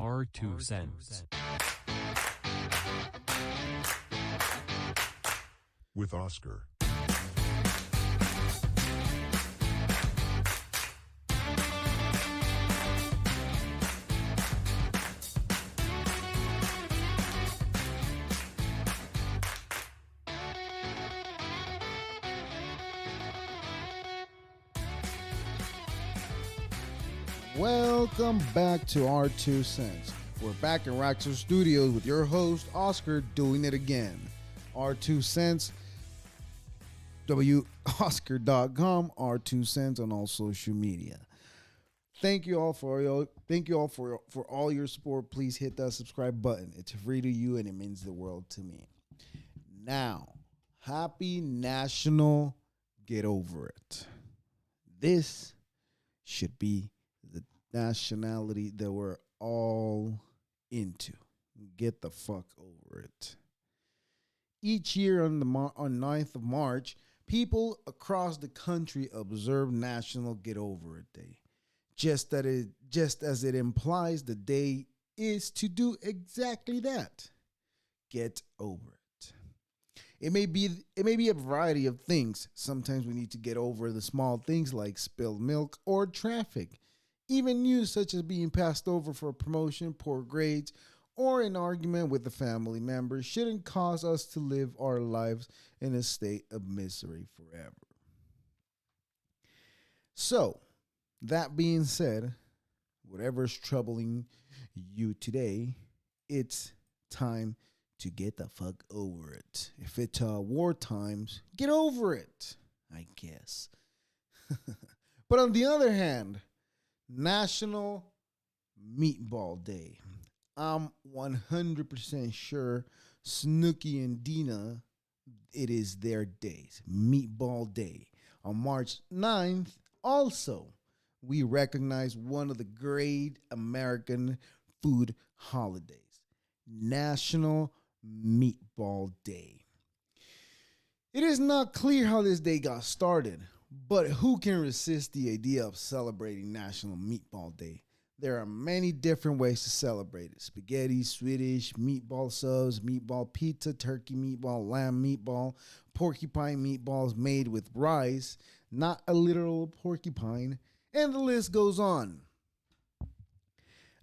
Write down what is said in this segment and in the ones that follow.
Our 2 cents. With Oscar. Welcome back to Our 2 Cents. We're back in Roxor Studios with your host, Oscar, doing it again. Our 2 Cents, WOscar.com, Our 2 Cents on all social media. Thank you all for all your support. Please hit that subscribe button. It's free to you and it means the world to me. Now, happy National Get Over It. This should be the nationality that we're all into. Get the fuck over it. Each year on 9th of March, people across the country observe National Get Over It Day. Just as it implies, the day is to do exactly that. Get over it. It may be a variety of things. Sometimes we need to get over the small things like spilled milk or traffic. Even news such as being passed over for a promotion, poor grades, or an argument with a family member shouldn't cause us to live our lives in a state of misery forever. So, that being said, whatever's troubling you today, it's time to get the fuck over it. If it's war times, get over it, I guess. But on the other hand, National Meatball Day. I'm 100% sure Snooki and Dina, it is their days. Meatball Day. On March 9th, also, we recognize one of the great American food holidays, National Meatball Day. It is not clear how this day got started, but who can resist the idea of celebrating National Meatball Day? There are many different ways to celebrate it. Spaghetti, Swedish, meatball subs, meatball pizza, turkey meatball, lamb meatball, porcupine meatballs made with rice, not a literal porcupine, and the list goes on.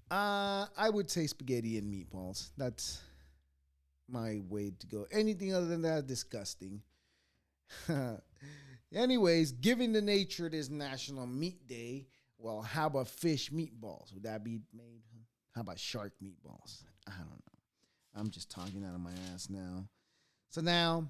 I would say spaghetti and meatballs. That's my way to go. Anything other than that, disgusting. Anyways, given the nature it is National Meat Day, well, how about fish meatballs? Would that be made? How about shark meatballs? I don't know. I'm just talking out of my ass now. So now,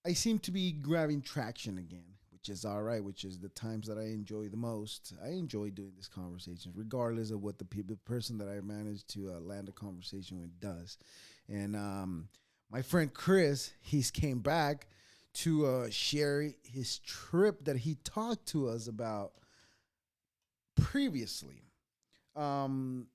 I seem to be grabbing traction again, which is all right, which is the times that I enjoy the most. I enjoy doing this conversation, regardless of what the person that I manage to land a conversation with does. And my friend Chris, he's came back to share his trip that he talked to us about previously. Due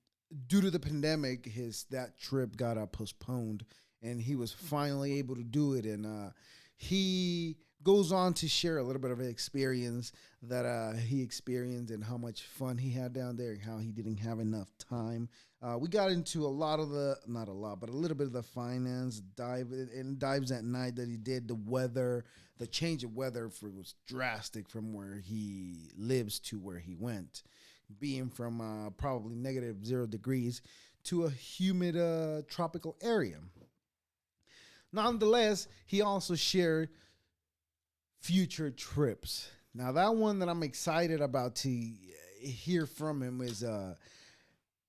to the pandemic, that trip got postponed, and he was finally able to do it. And he goes on to share a little bit of an experience that he experienced and how much fun he had down there and how he didn't have enough time. We got into a little bit of the finance dives at night that he did. The weather, the change of weather was drastic from where he lives to where he went, being from probably negative 0 degrees to a humid tropical area. Nonetheless, he also shared future trips. Now, that one that I'm excited about to hear from him is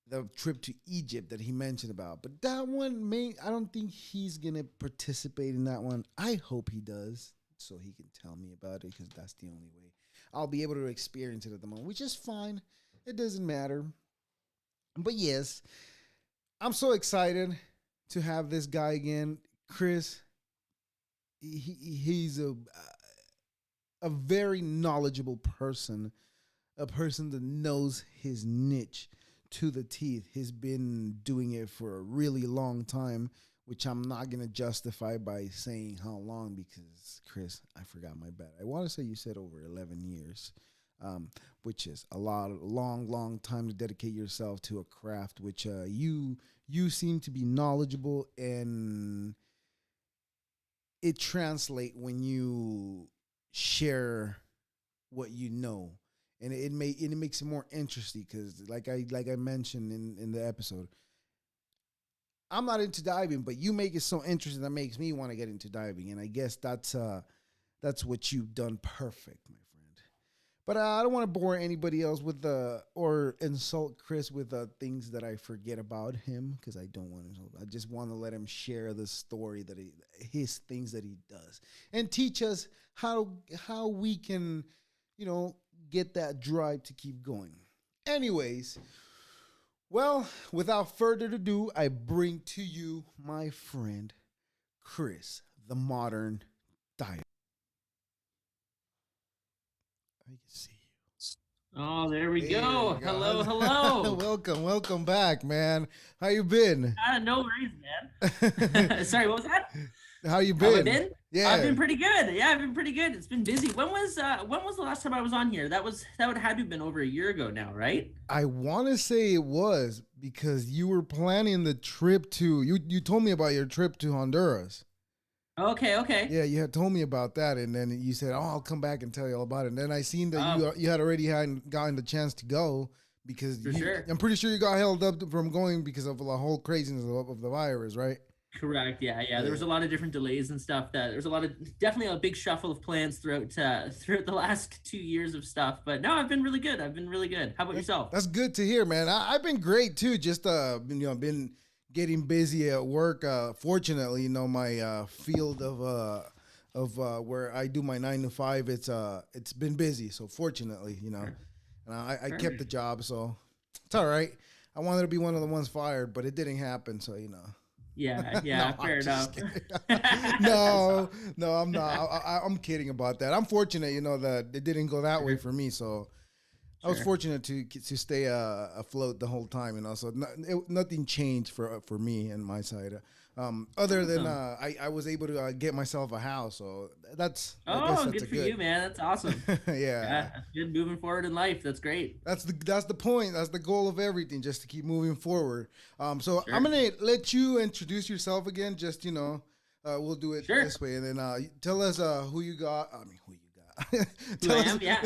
the trip to Egypt that he mentioned about. But that one, I don't think he's going to participate in that one. I hope he does, so he can tell me about it, because that's the only way I'll be able to experience it at the moment, which is fine. It doesn't matter. But yes, I'm so excited to have this guy again. Chris, he's a very knowledgeable person, a person that knows his niche to the teeth. He's been doing it for a really long time, which I'm not going to justify by saying how long, because, Chris, I forgot my bet. I want to say you said over 11 years. which is long time to dedicate yourself to a craft, which you seem to be knowledgeable, and it translate when you share what you know, and it makes it more interesting because like I mentioned in the episode, I'm not into diving, but you make it so interesting that makes me want to get into diving, and I guess that's what you've done perfect, my friend. But I don't want to bore anybody else with or insult Chris with things that I forget about him, because I don't want to. I just want to let him share the story that his things that he does, and teach us how we can, get that drive to keep going. Anyways, well, without further ado, I bring to you my friend Chris, the modern diver. I can see Oh, there we you. There go. you Hello, go. hello. Welcome back, man. How you been? No worries, man. Sorry, what was that? How you How have I been? been? I've Yeah, been pretty good. Yeah, I've been pretty good. It's been busy. When was the last time I was on here? That would have been over a year ago now, right? I want to say it was because you were planning the trip to you told me about your trip to Honduras. Okay, okay. Yeah, you had told me about that, and then you said, "Oh, I'll come back and tell you all about it." And then I seen that Oh, you had already had gotten the chance to go because for sure. I'm pretty sure you got held up from going because of the whole craziness of the virus, right? Correct. Yeah, yeah. There Yeah. was a lot of different delays and stuff. That there was a lot of definitely a big shuffle of plans throughout the last 2 years of stuff. But no, I've been really good. I've been really good. How about yourself? That's good to hear, man. I've been great too. Just been getting busy at work. Fortunately, my field of where I do my 9 to 5, it's been busy. So fortunately, Sure. and I kept the Perfect. job, so it's all right. I wanted to be one of the ones fired, but it didn't happen. So Yeah, no, yeah. I'm Fair just enough. kidding. That's No, no, I'm not. I'm kidding about that. I'm fortunate, that it didn't go that way sure. for me. So I was Sure. fortunate to stay afloat the whole time, so nothing changed for me and my side. Other than Awesome. I was able to get myself a house, so I guess Oh, that's a good for good. you, man. That's awesome. Yeah, Yeah, that's good moving forward in life. That's great. that's the point. That's the goal of everything, just to keep moving forward. So I'm Sure. gonna let you introduce yourself again. Just we'll do it Sure. this way, and then tell us who you got. I mean, who you got. Who I tell us am? Yeah.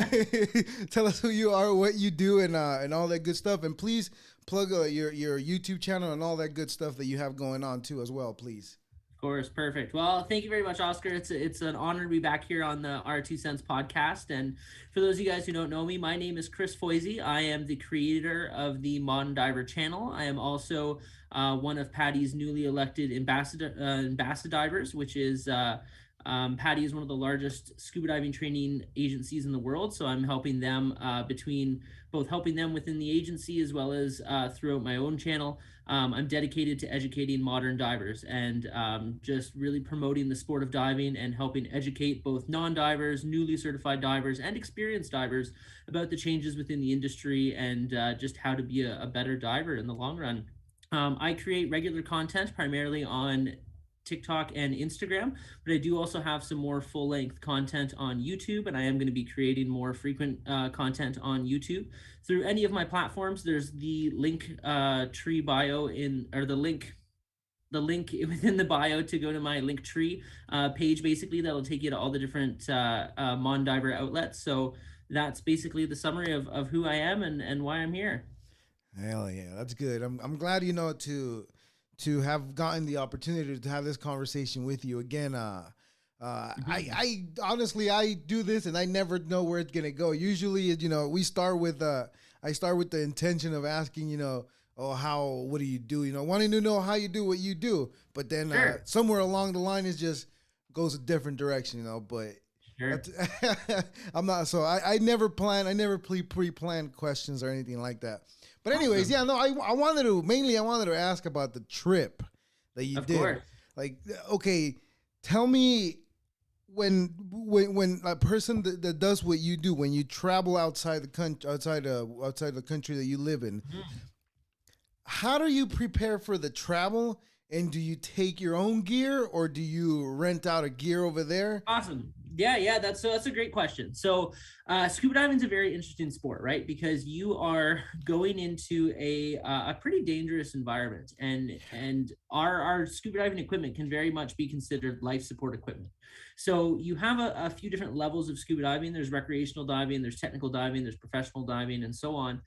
tell us who you are, what you do, and all that good stuff. And please plug your YouTube channel and all that good stuff that you have going on too as well, please. Of course. Perfect. Well, thank you very much, Oscar. It's an honor to be back here on the R2 Cents podcast. And for those of you guys who don't know me, my name is Chris Foisey. I am the creator of the Modern Diver channel. I am also one of Patty's newly elected ambassadors, which is Patty is one of the largest scuba diving training agencies in the world. So I'm helping them between both helping them within the agency as well as throughout my own channel. I'm dedicated to educating modern divers and just really promoting the sport of diving and helping educate both non divers, newly certified divers, and experienced divers about the changes within the industry and just how to be a better diver in the long run. I create regular content primarily on TikTok and Instagram, but I do also have some more full length content on YouTube, and I am going to be creating more frequent content on YouTube through any of my platforms. There's the link tree bio in or the link within the bio to go to my link tree page. Basically, that'll take you to all the different Mondiver outlets. So that's basically the summary of who I am and why I'm here. Hell yeah, that's good. I'm glad to have gotten the opportunity to have this conversation with you again. Mm-hmm. I honestly I do this and I never know where it's gonna go. Usually, we start with I start with the intention of asking, oh, what do you do? Wanting to know how you do what you do. But then Sure, somewhere along the line is just goes a different direction, But sure. that's, I'm not so I never plan. I never pre-planned questions or anything like that. But anyways, Awesome. yeah, no, I wanted to ask about the trip that you Of did. course. Like, okay, tell me when a person that does what you do, when you travel outside the country, outside the country that you live in, Mhm. how do you prepare for the travel, And do you take your own gear or do you rent out a gear over there? Awesome. Yeah. That's a great question. So, scuba diving is a very interesting sport, right? Because you are going into a pretty dangerous environment, and our scuba diving equipment can very much be considered life support equipment. So you have a few different levels of scuba diving. There's recreational diving, there's technical diving, there's professional diving, and so on.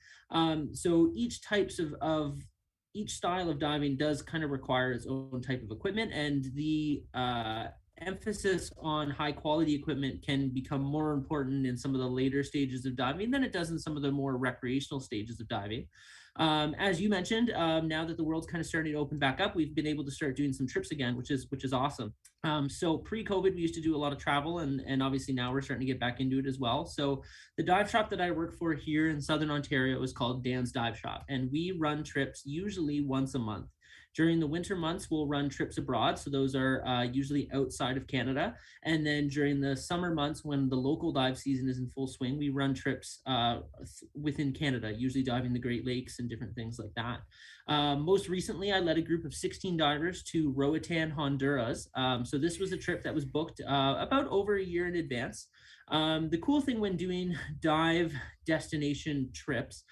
So each style of diving does kind of require its own type of equipment, and the emphasis on high quality equipment can become more important in some of the later stages of diving than it does in some of the more recreational stages of diving. As you mentioned, now that the world's kind of starting to open back up, we've been able to start doing some trips again, which is awesome. So pre-COVID, we used to do a lot of travel, and obviously now we're starting to get back into it as well. So the dive shop that I work for here in Southern Ontario is called Dan's Dive Shop, and we run trips usually once a month. During the winter months, we'll run trips abroad. So those are usually outside of Canada. And then during the summer months, when the local dive season is in full swing, we run trips within Canada, usually diving the Great Lakes and different things like that. Most recently, I led a group of 16 divers to Roatan, Honduras. So this was a trip that was booked about over a year in advance. The cool thing when doing dive destination trips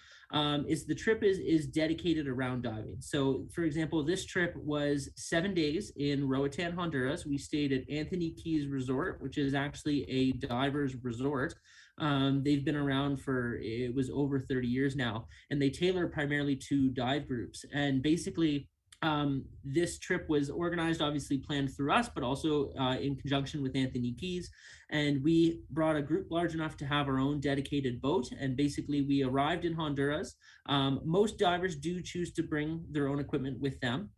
is the trip is dedicated around diving. So, for example, this trip was 7 days in Roatan, Honduras. We stayed at Anthony Keys Resort, which is actually a diver's resort. They've been around for, it was over 30 years now, and they tailor primarily to dive groups. And basically, this trip was organized, obviously planned through us, but also in conjunction with Anthony Keys. And we brought a group large enough to have our own dedicated boat. And basically, we arrived in Honduras. Most divers do choose to bring their own equipment with them,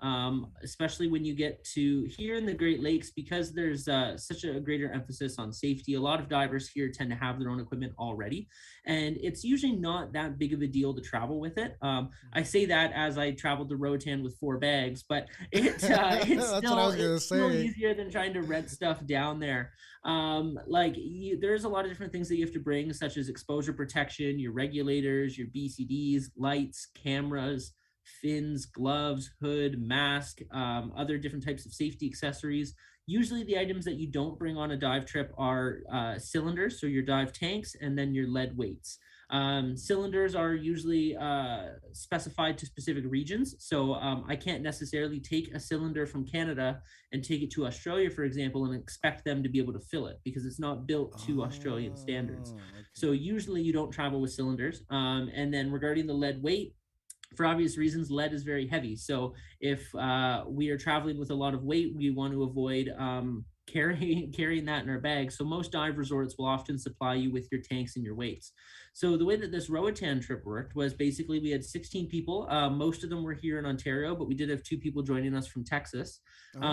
especially when you get to here in the Great Lakes, because there's such a greater emphasis on safety. A lot of divers here tend to have their own equipment already, and it's usually not that big of a deal to travel with it. I say that as I traveled to Roatan with 4 bags, but it's still easier than trying to rent stuff down there. There's a lot of different things that you have to bring, such as exposure protection, your regulators, your BCDs, lights, cameras, fins, gloves, hood, mask, other different types of safety accessories. Usually the items that you don't bring on a dive trip are cylinders, so your dive tanks, and then your lead weights. Cylinders are usually specified to specific regions. So I can't necessarily take a cylinder from Canada and take it to Australia, for example, and expect them to be able to fill it because it's not built to Australian standards. Okay. So usually you don't travel with cylinders. And then regarding the lead weight, for obvious reasons, lead is very heavy. So if we are traveling with a lot of weight, we want to avoid carrying that in our bag. So most dive resorts will often supply you with your tanks and your weights. So the way that this Roatan trip worked was basically we had 16 people. Most of them were here in Ontario, but we did have 2 people joining us from Texas. Okay.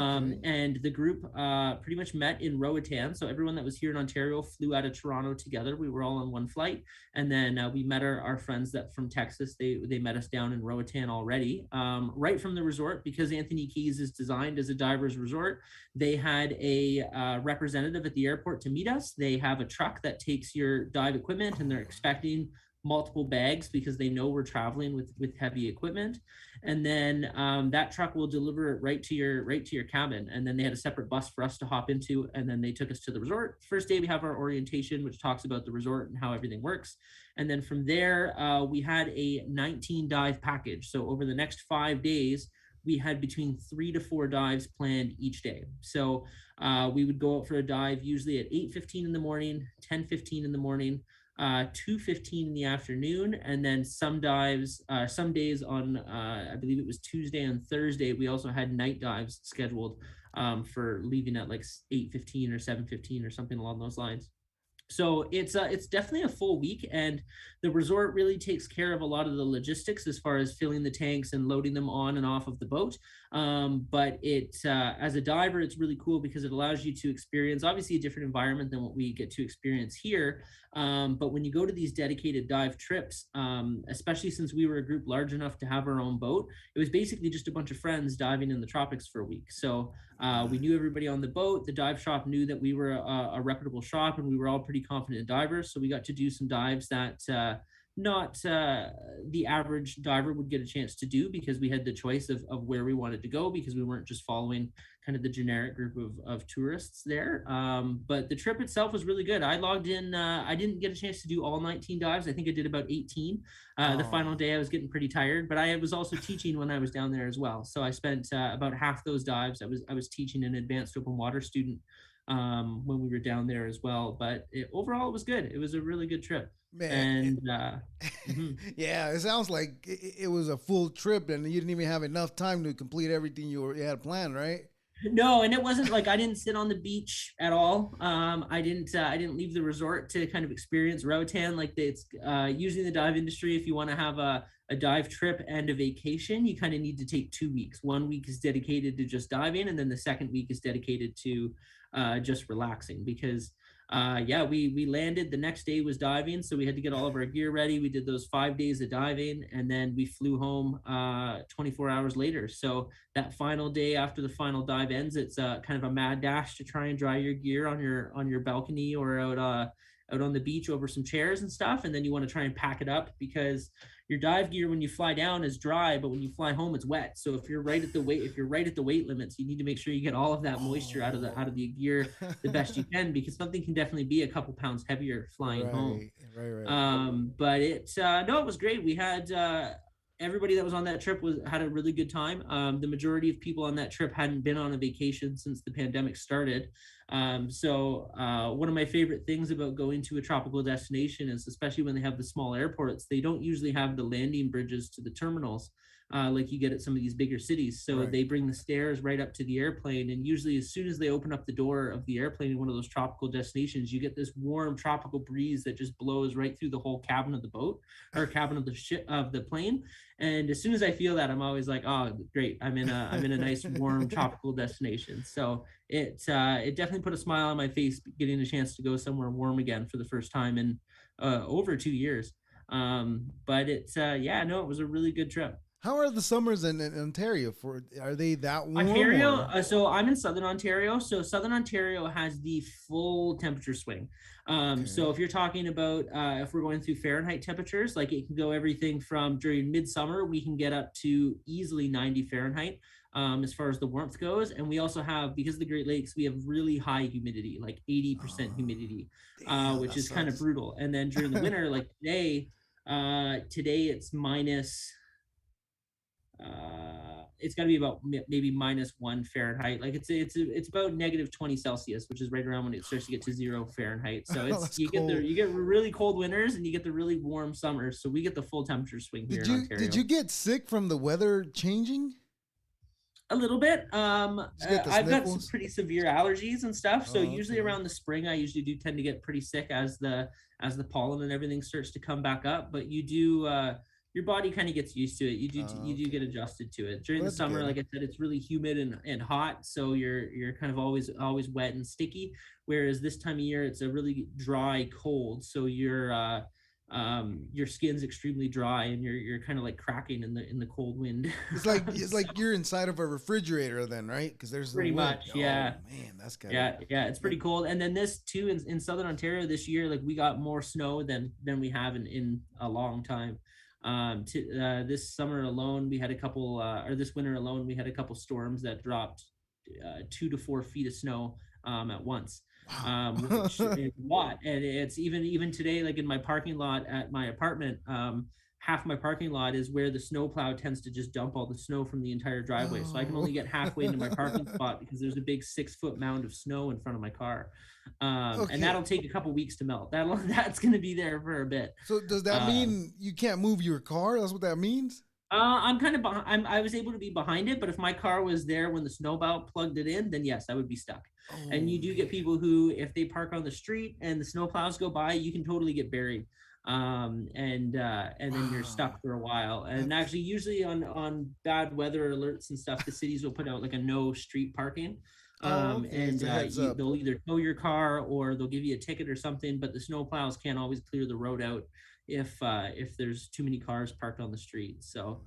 And the group pretty much met in Roatan. So everyone that was here in Ontario flew out of Toronto together. We were all on one flight. And then we met our friends that from Texas. They met us down in Roatan already, right from the resort, because Anthony Keys is designed as a diver's resort. They had a representative at the airport to meet us. They have a truck that takes your dive equipment, and they're expecting multiple bags because they know we're traveling with heavy equipment. And then that truck will deliver it right to your cabin. And then they had a separate bus for us to hop into, and then they took us to the resort. First day we have our orientation, which talks about the resort and how everything works. And then from there we had a 19 dive package. So over the next 5 days, we had between 3 to 4 dives planned each day. So we would go out for a dive usually at 8:15 in the morning, 10:15 in the morning, 2:15 in the afternoon, and then some dives, some days on, I believe it was Tuesday and Thursday, we also had night dives scheduled for leaving at like 8:15 or 7:15 or something along those lines. So it's definitely a full week, and the resort really takes care of a lot of the logistics as far as filling the tanks and loading them on and off of the boat. But as a diver, it's really cool because it allows you to experience obviously a different environment than what we get to experience here. But when you go to these dedicated dive trips, especially since we were a group large enough to have our own boat, it was basically just a bunch of friends diving in the tropics for a week. So we knew everybody on the boat. The dive shop knew that we were a reputable shop, and we were all pretty confident divers. So we got to do some dives that not the average diver would get a chance to do, because we had the choice of where we wanted to go, because we weren't just following kind of the generic group of tourists there. But the trip itself was really good. I logged in. I didn't get a chance to do all 19 dives. I think I did about 18. The final Oh, day, I was getting pretty tired, but I was also teaching when I was down there as well. So I spent about half those dives. I was teaching an advanced open water student when we were down there as well. But overall, it was good. It was a really good trip. man. And mhm. Yeah, it sounds like it was a full trip and you didn't even have enough time to complete everything you had planned, right? No, and it wasn't like I didn't sit on the beach at all. I didn't leave the resort to kind of experience Roatan. Like it's usually in the dive industry, if you want to have a dive trip and a vacation, you kind of need to take 2 weeks. 1 week is dedicated to just diving, and then the second week is dedicated to just relaxing, because yeah, we landed. The next day was diving, so we had to get all of our gear ready. We did those 5 days of diving, and then we flew home 24 hours later. So that final day after the final dive ends, it's kind of a mad dash to try and dry your gear on your balcony or out on the beach over some chairs and stuff, and then you want to try and pack it up, because your dive gear when you fly down is dry, but when you fly home it's wet. So if you're right at the weight limits, you need to make sure you get all of that moisture out of the gear the best you can, because something can definitely be a couple pounds heavier flying home. Right, right. But it no, it was great. We had everybody that was on that trip was had a really good time. The majority of people on that trip hadn't been on a vacation since the pandemic started. So one of my favorite things about going to a tropical destination is, especially when they have the small airports, they don't usually have the landing bridges to the terminals. Like you get at some of these bigger cities. So Right. they bring the stairs right up to the airplane. And usually, as soon as they open up the door of the airplane in one of those tropical destinations, you get this warm tropical breeze that just blows right through the whole cabin of the boat, or cabin of the ship of the plane. And as soon as I feel that, I'm always like, oh, great. I'm in a nice, warm tropical destination. So it definitely put a smile on my face getting a chance to go somewhere warm again for the first time in over 2 years. But it's yeah, no, it was a really good trip. How are the summers in Ontario? For are they that warm Ontario, or? so I'm in Southern Ontario. So Southern Ontario has the full temperature swing. So Okay. if you're talking about if we're going through Fahrenheit temperatures, like it can go everything from during midsummer, we can get up to easily 90 Fahrenheit as far as the warmth goes. And we also have, because of the Great Lakes, we have really high humidity, like 80% Oh, humidity, damn, which that is kind of sucks. brutal. And then during the winter, like today it's minus it's got to be about maybe -1 Fahrenheit. Like it's about -20 Celsius, which is right around when it starts to get to 0 Fahrenheit. So it's That's cold. you get really cold winters and you get the really warm summers. So we get the full temperature swing here in Did Ontario. you get sick from the weather changing? A little bit. Did you get the I've got some sniffles? pretty severe allergies and stuff. So Oh, usually okay. around the spring, I usually do tend to get pretty sick as the pollen and everything starts to come back up. But you do your body kind of gets used to it. You do get Okay. adjusted to it. During Well, the that's summer, good. like I said, it's really humid and hot, so you're kind of always wet and sticky. Whereas this time of year, it's a really dry cold, so your skin's extremely dry and you're kind of like cracking in the cold wind. It's So like you're inside of a refrigerator then, right? Because there's no pretty wind. much, Oh yeah. man, that's gotta. Yeah, it's That, pretty cold. And then this too in Southern Ontario this year, like we got more snow than we have in a long time. This summer alone, we had a couple, or this winter alone, we had a couple storms that dropped 2 to 4 feet of snow at once, which wow. is a lot. And it's even today, like in my parking lot at my apartment, half my parking lot is where the snowplow tends to just dump all the snow from the entire driveway. So I can No. only get halfway into my parking spot because there's a big 6 foot mound of snow in front of my car. And Okay. that'll take a couple weeks to melt. That's going to be there for a bit. So does that Uh, mean you can't move your car? That's what that means? I'm kind of behind. I was able to be behind it, but if my car was there when the snowplow plugged it in, then yes, I would be stuck. And Oh you do get man. people who, if they park on the street and the snowplows go by, you can totally get buried, and then you're stuck Wow. for a while. And That's actually, usually on bad weather alerts and stuff, the cities will put out like a no street parking, oh okay. It's and a heads up. they'll either tow your car or they'll give you a ticket or something. But the snowplows can't always clear the road out if there's too many cars parked on the street. So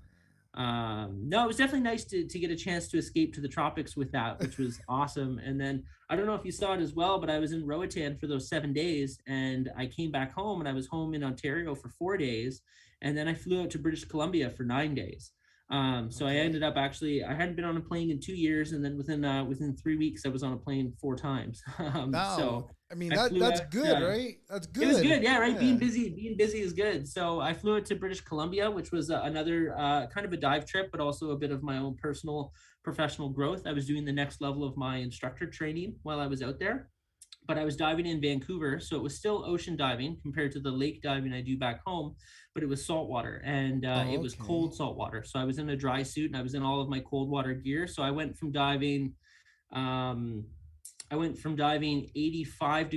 No, it was definitely nice to get a chance to escape to the tropics with that, which was awesome. And then I don't know if you saw it as well, but I was in Roatan for those 7 days, and I came back home, and I was home in Ontario for 4 days, and then I flew out to British Columbia for 9 days. So I Okay. ended up actually, I hadn't been on a plane in 2 years, and then within 3 weeks I was on a plane 4 times. Now, So I mean I flew that's out. good, right? That's It was good. good, yeah, right. Yeah. Being busy is good. So I flew it to British Columbia, which was another kind of a dive trip, but also a bit of my own personal professional growth. I was doing the next level of my instructor training while I was out there, but I was diving in Vancouver, so it was still ocean diving compared to the lake diving I do back home, but it was saltwater, and Oh, it was okay. cold salt water. So I was in a dry suit and I was in all of my cold water gear. So um, I went from diving 85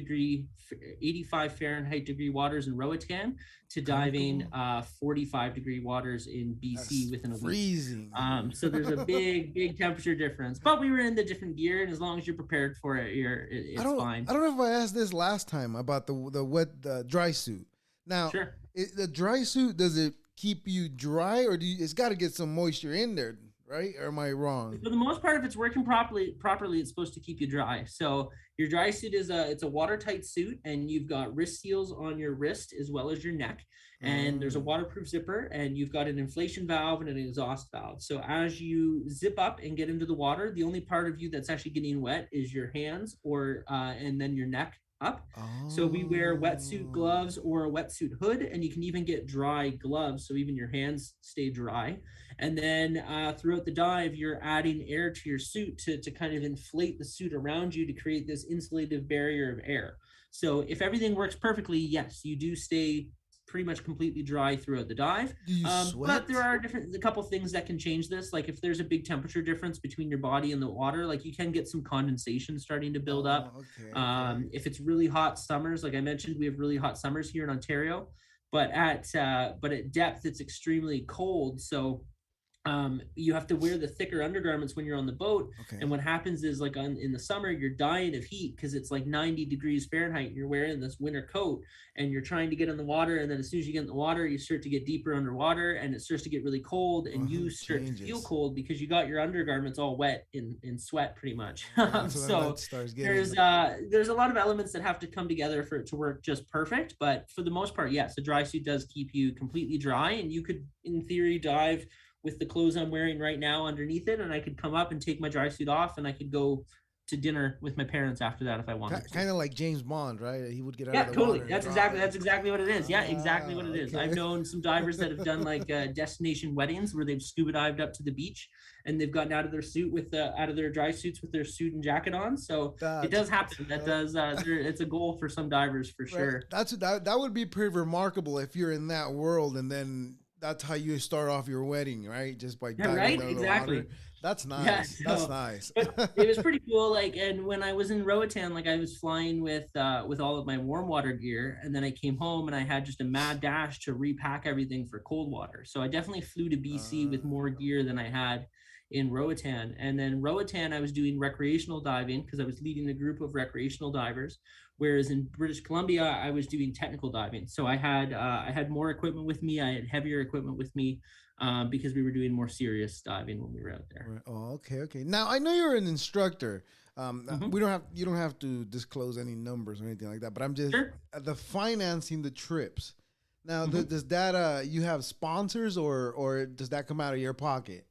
Fahrenheit degree waters in Roatan to diving Comfortable. 45 degree waters in BC That's within a week. freezing. So there's a big temperature difference, but we were in the different gear, and as long as you're prepared for it, it's fine. I don't know if I asked this last time about the dry suit. Now, Sure. the dry suit, does it keep you dry, or it's got to get some moisture in there, right? Or am I wrong? For the most part, if it's working properly, it's supposed to keep you dry. So your dry suit is a watertight suit, and you've got wrist seals on your wrist as well as your neck. And there's a Um, waterproof zipper, and you've got an inflation valve and an exhaust valve. So as you zip up and get into the water, the only part of you that's actually getting wet is your hands, or and then your neck up. So we wear wetsuit oh, gloves or a wetsuit hood, and you can even get dry gloves, so even your hands stay dry. And then throughout the dive, you're adding air to your suit to kind of inflate the suit around you to create this insulative barrier of air. So if everything works perfectly, yes, you do stay pretty much completely dry throughout the dive. do you But there sweat? are a couple things that can change this. Like if there's a big temperature difference between your body and the water, like you can get some condensation starting to build up. Oh, okay, okay. If it's really hot summers, like I mentioned, we have really hot summers here in Ontario, but at depth it's extremely cold. So you have to wear the thicker undergarments when you're on the boat. And Okay. what happens is, like in the summer, you're dying of heat because it's like 90 degrees Fahrenheit. You're wearing this winter coat, and you're trying to get in the water. And then as soon as you get in the water, you start to get deeper underwater, and it starts to get really cold, and you start to feel Changes. cold because you got your undergarments all wet in sweat, pretty much. So then that So starts getting. there's a lot of elements that have to come together for it to work just perfect. But for the most part, yes, a dry suit does keep you completely dry, and you could, in theory, dive with the clothes I'm wearing right now underneath it, and I could come up and take my dry suit off, and I could go to dinner with my parents after that if I wanted to. Kind of like James Bond, right? He would get out Yeah, of the totally. water and That's drop exactly it. that's exactly what it is. Yeah, exactly what it is. I've Okay. known some divers that have done like destination weddings where they've scuba dived up to the beach, and they've gotten out of their suit with out of their dry suits with their suit and jacket on. So it That's does happen. That does. It's a goal for some divers for right. sure. That would be pretty remarkable if you're in that world and then that's how you start off your wedding, right? Just by Yeah, diving right. under the Exactly. water. That's Yeah. nice. That's So, nice. but it was pretty cool. Like, and when I was in Roatan, like I was flying with all of my warm water gear, and then I came home and I had just a mad dash to repack everything for cold water. So I definitely flew to BC with more gear than I had in Roatan. And then Roatan, I was doing recreational diving because I was leading a group of recreational divers. Whereas in British Columbia, I was doing technical diving. So I had more equipment with me. I had heavier equipment with me because we were doing more serious diving when we were out there. Right. Oh, okay, okay. Now I know you're an instructor. Mm-hmm. We don't have you don't have to disclose any numbers or anything like that. But I'm just Sure. the financing the trips. Now, Mm-hmm. does that you have sponsors or does that come out of your pocket?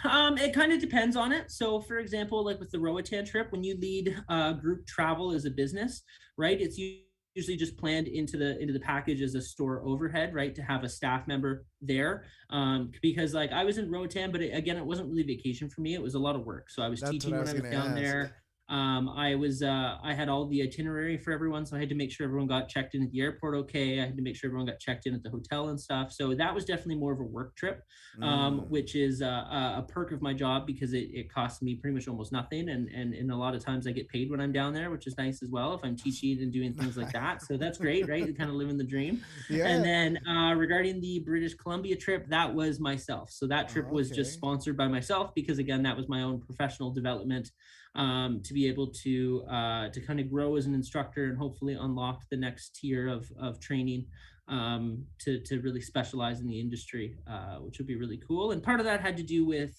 It kind of depends on it. So, for example, like with the Roatan trip, when you lead group travel as a business, right? It's usually just planned into the package as a store overhead, right? To have a staff member there, because like I was in Roatan, but again, it wasn't really vacation for me. It was a lot of work. So I was That's what teaching I when was I was gonna down ask. there. I had all the itinerary for everyone, so I had to make sure everyone got checked in at the airport okay. I had to make sure everyone got checked in at the hotel and stuff. So that was definitely more of a work trip, Mm. which is a perk of my job because it costs me pretty much almost nothing, and a lot of times I get paid when I'm down there, which is nice as well if I'm teaching and doing things like that. So that's great, right? You kind of living the dream. And Yeah. then regarding the British Columbia trip, that was myself. So that trip Oh, was just okay. sponsored by myself because again, that was my own professional development, to be able to kind of grow as an instructor and hopefully unlock the next tier of training to really specialize in the industry, which would be really cool. And part of that had to do with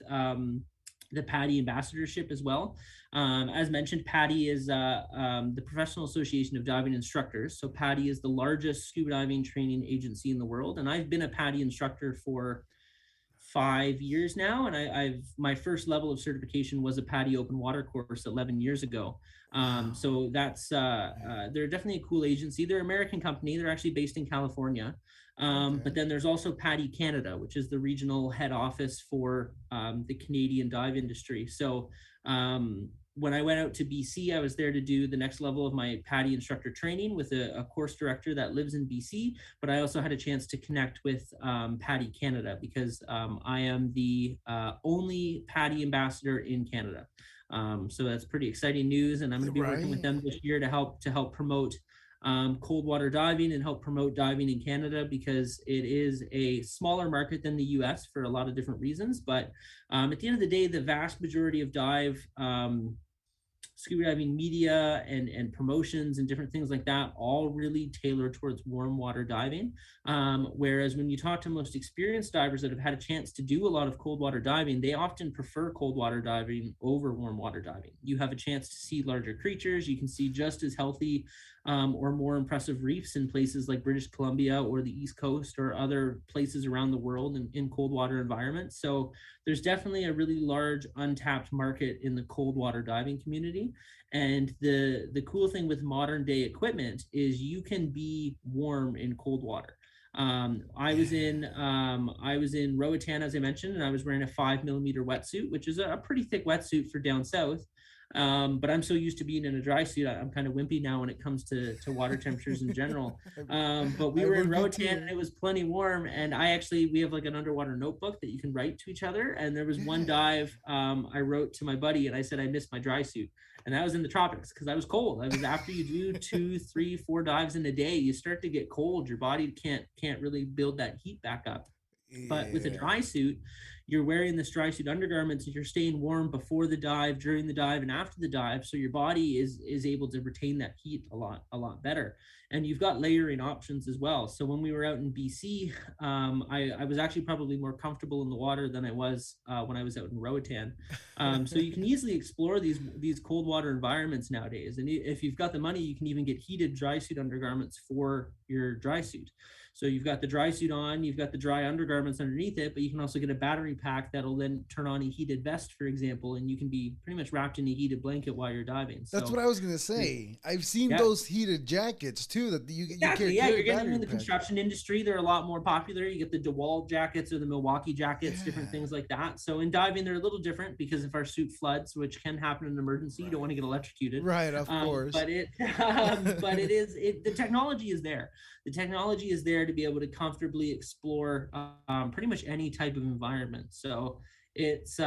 the PADI ambassadorship as well. As mentioned, PADI is the Professional Association of Diving Instructors. So PADI is the largest scuba diving training agency in the world, and I've been a PADI instructor for 5 years now, and I've my first level of certification was a PADI open water course 11 years ago. So that's they're definitely a cool agency. They're an American company. They're actually based in California. But then there's also PADI Canada, which is the regional head office for the Canadian dive industry. So when I went out to BC, I was there to do the next level of my PADI instructor training with a course director that lives in BC. But I also had a chance to connect with PADI Canada because I am the only PADI ambassador in Canada. So that's pretty exciting news, and I'm going to be working with them this year to help promote cold water diving and help promote diving in Canada, because it is a smaller market than the US for a lot of different reasons. But at the end of the day, the vast majority of scuba diving media and promotions and different things like that all really tailor towards warm water diving. Whereas when you talk to most experienced divers that have had a chance to do a lot of cold water diving, they often prefer cold water diving over warm water diving. You have a chance to see larger creatures. You can see just as healthy or more impressive reefs in places like British Columbia or the East Coast or other places around the world in cold water environments. So there's definitely a really large untapped market in the cold water diving community. And the cool thing with modern day equipment is you can be warm in cold water. I was in Roatan, as I mentioned, and I was wearing a 5mm wetsuit, which is a pretty thick wetsuit for down south. But I'm so used to being in a dry suit, I'm kind of wimpy now when it comes to water temperatures in general. But we were in Roatan and it was plenty warm. And we have like an underwater notebook that you can write to each other. And there was one dive I wrote to my buddy and I said, I missed my dry suit. And that was in the tropics because I was cold. I was after you do 2, 3, 4 dives in a day, you start to get cold. Your body can't really build that heat back up. But with a dry suit, you're wearing this dry suit undergarments and you're staying warm before the dive, during the dive, and after the dive. So your body is able to retain that heat a lot better. And you've got layering options as well. So when we were out in BC, I was actually probably more comfortable in the water than I was when I was out in Roatan. So you can easily explore these cold water environments nowadays. And if you've got the money, you can even get heated dry suit undergarments for your dry suit. So you've got the dry suit on, you've got the dry undergarments underneath it, but you can also get a battery pack that'll then turn on a heated vest, for example, and you can be pretty much wrapped in a heated blanket while you're diving. That's what I was gonna say. I've seen those heated jackets too. That you exactly. You're getting them in the construction industry. They're a lot more popular. You get the DeWalt jackets or the Milwaukee jackets, different things like that. So in diving, they're a little different because if our suit floods, which can happen in an emergency, you don't want to get electrocuted. Right, of course. But the technology is there. The technology is there to be able to comfortably explore pretty much any type of environment. So it's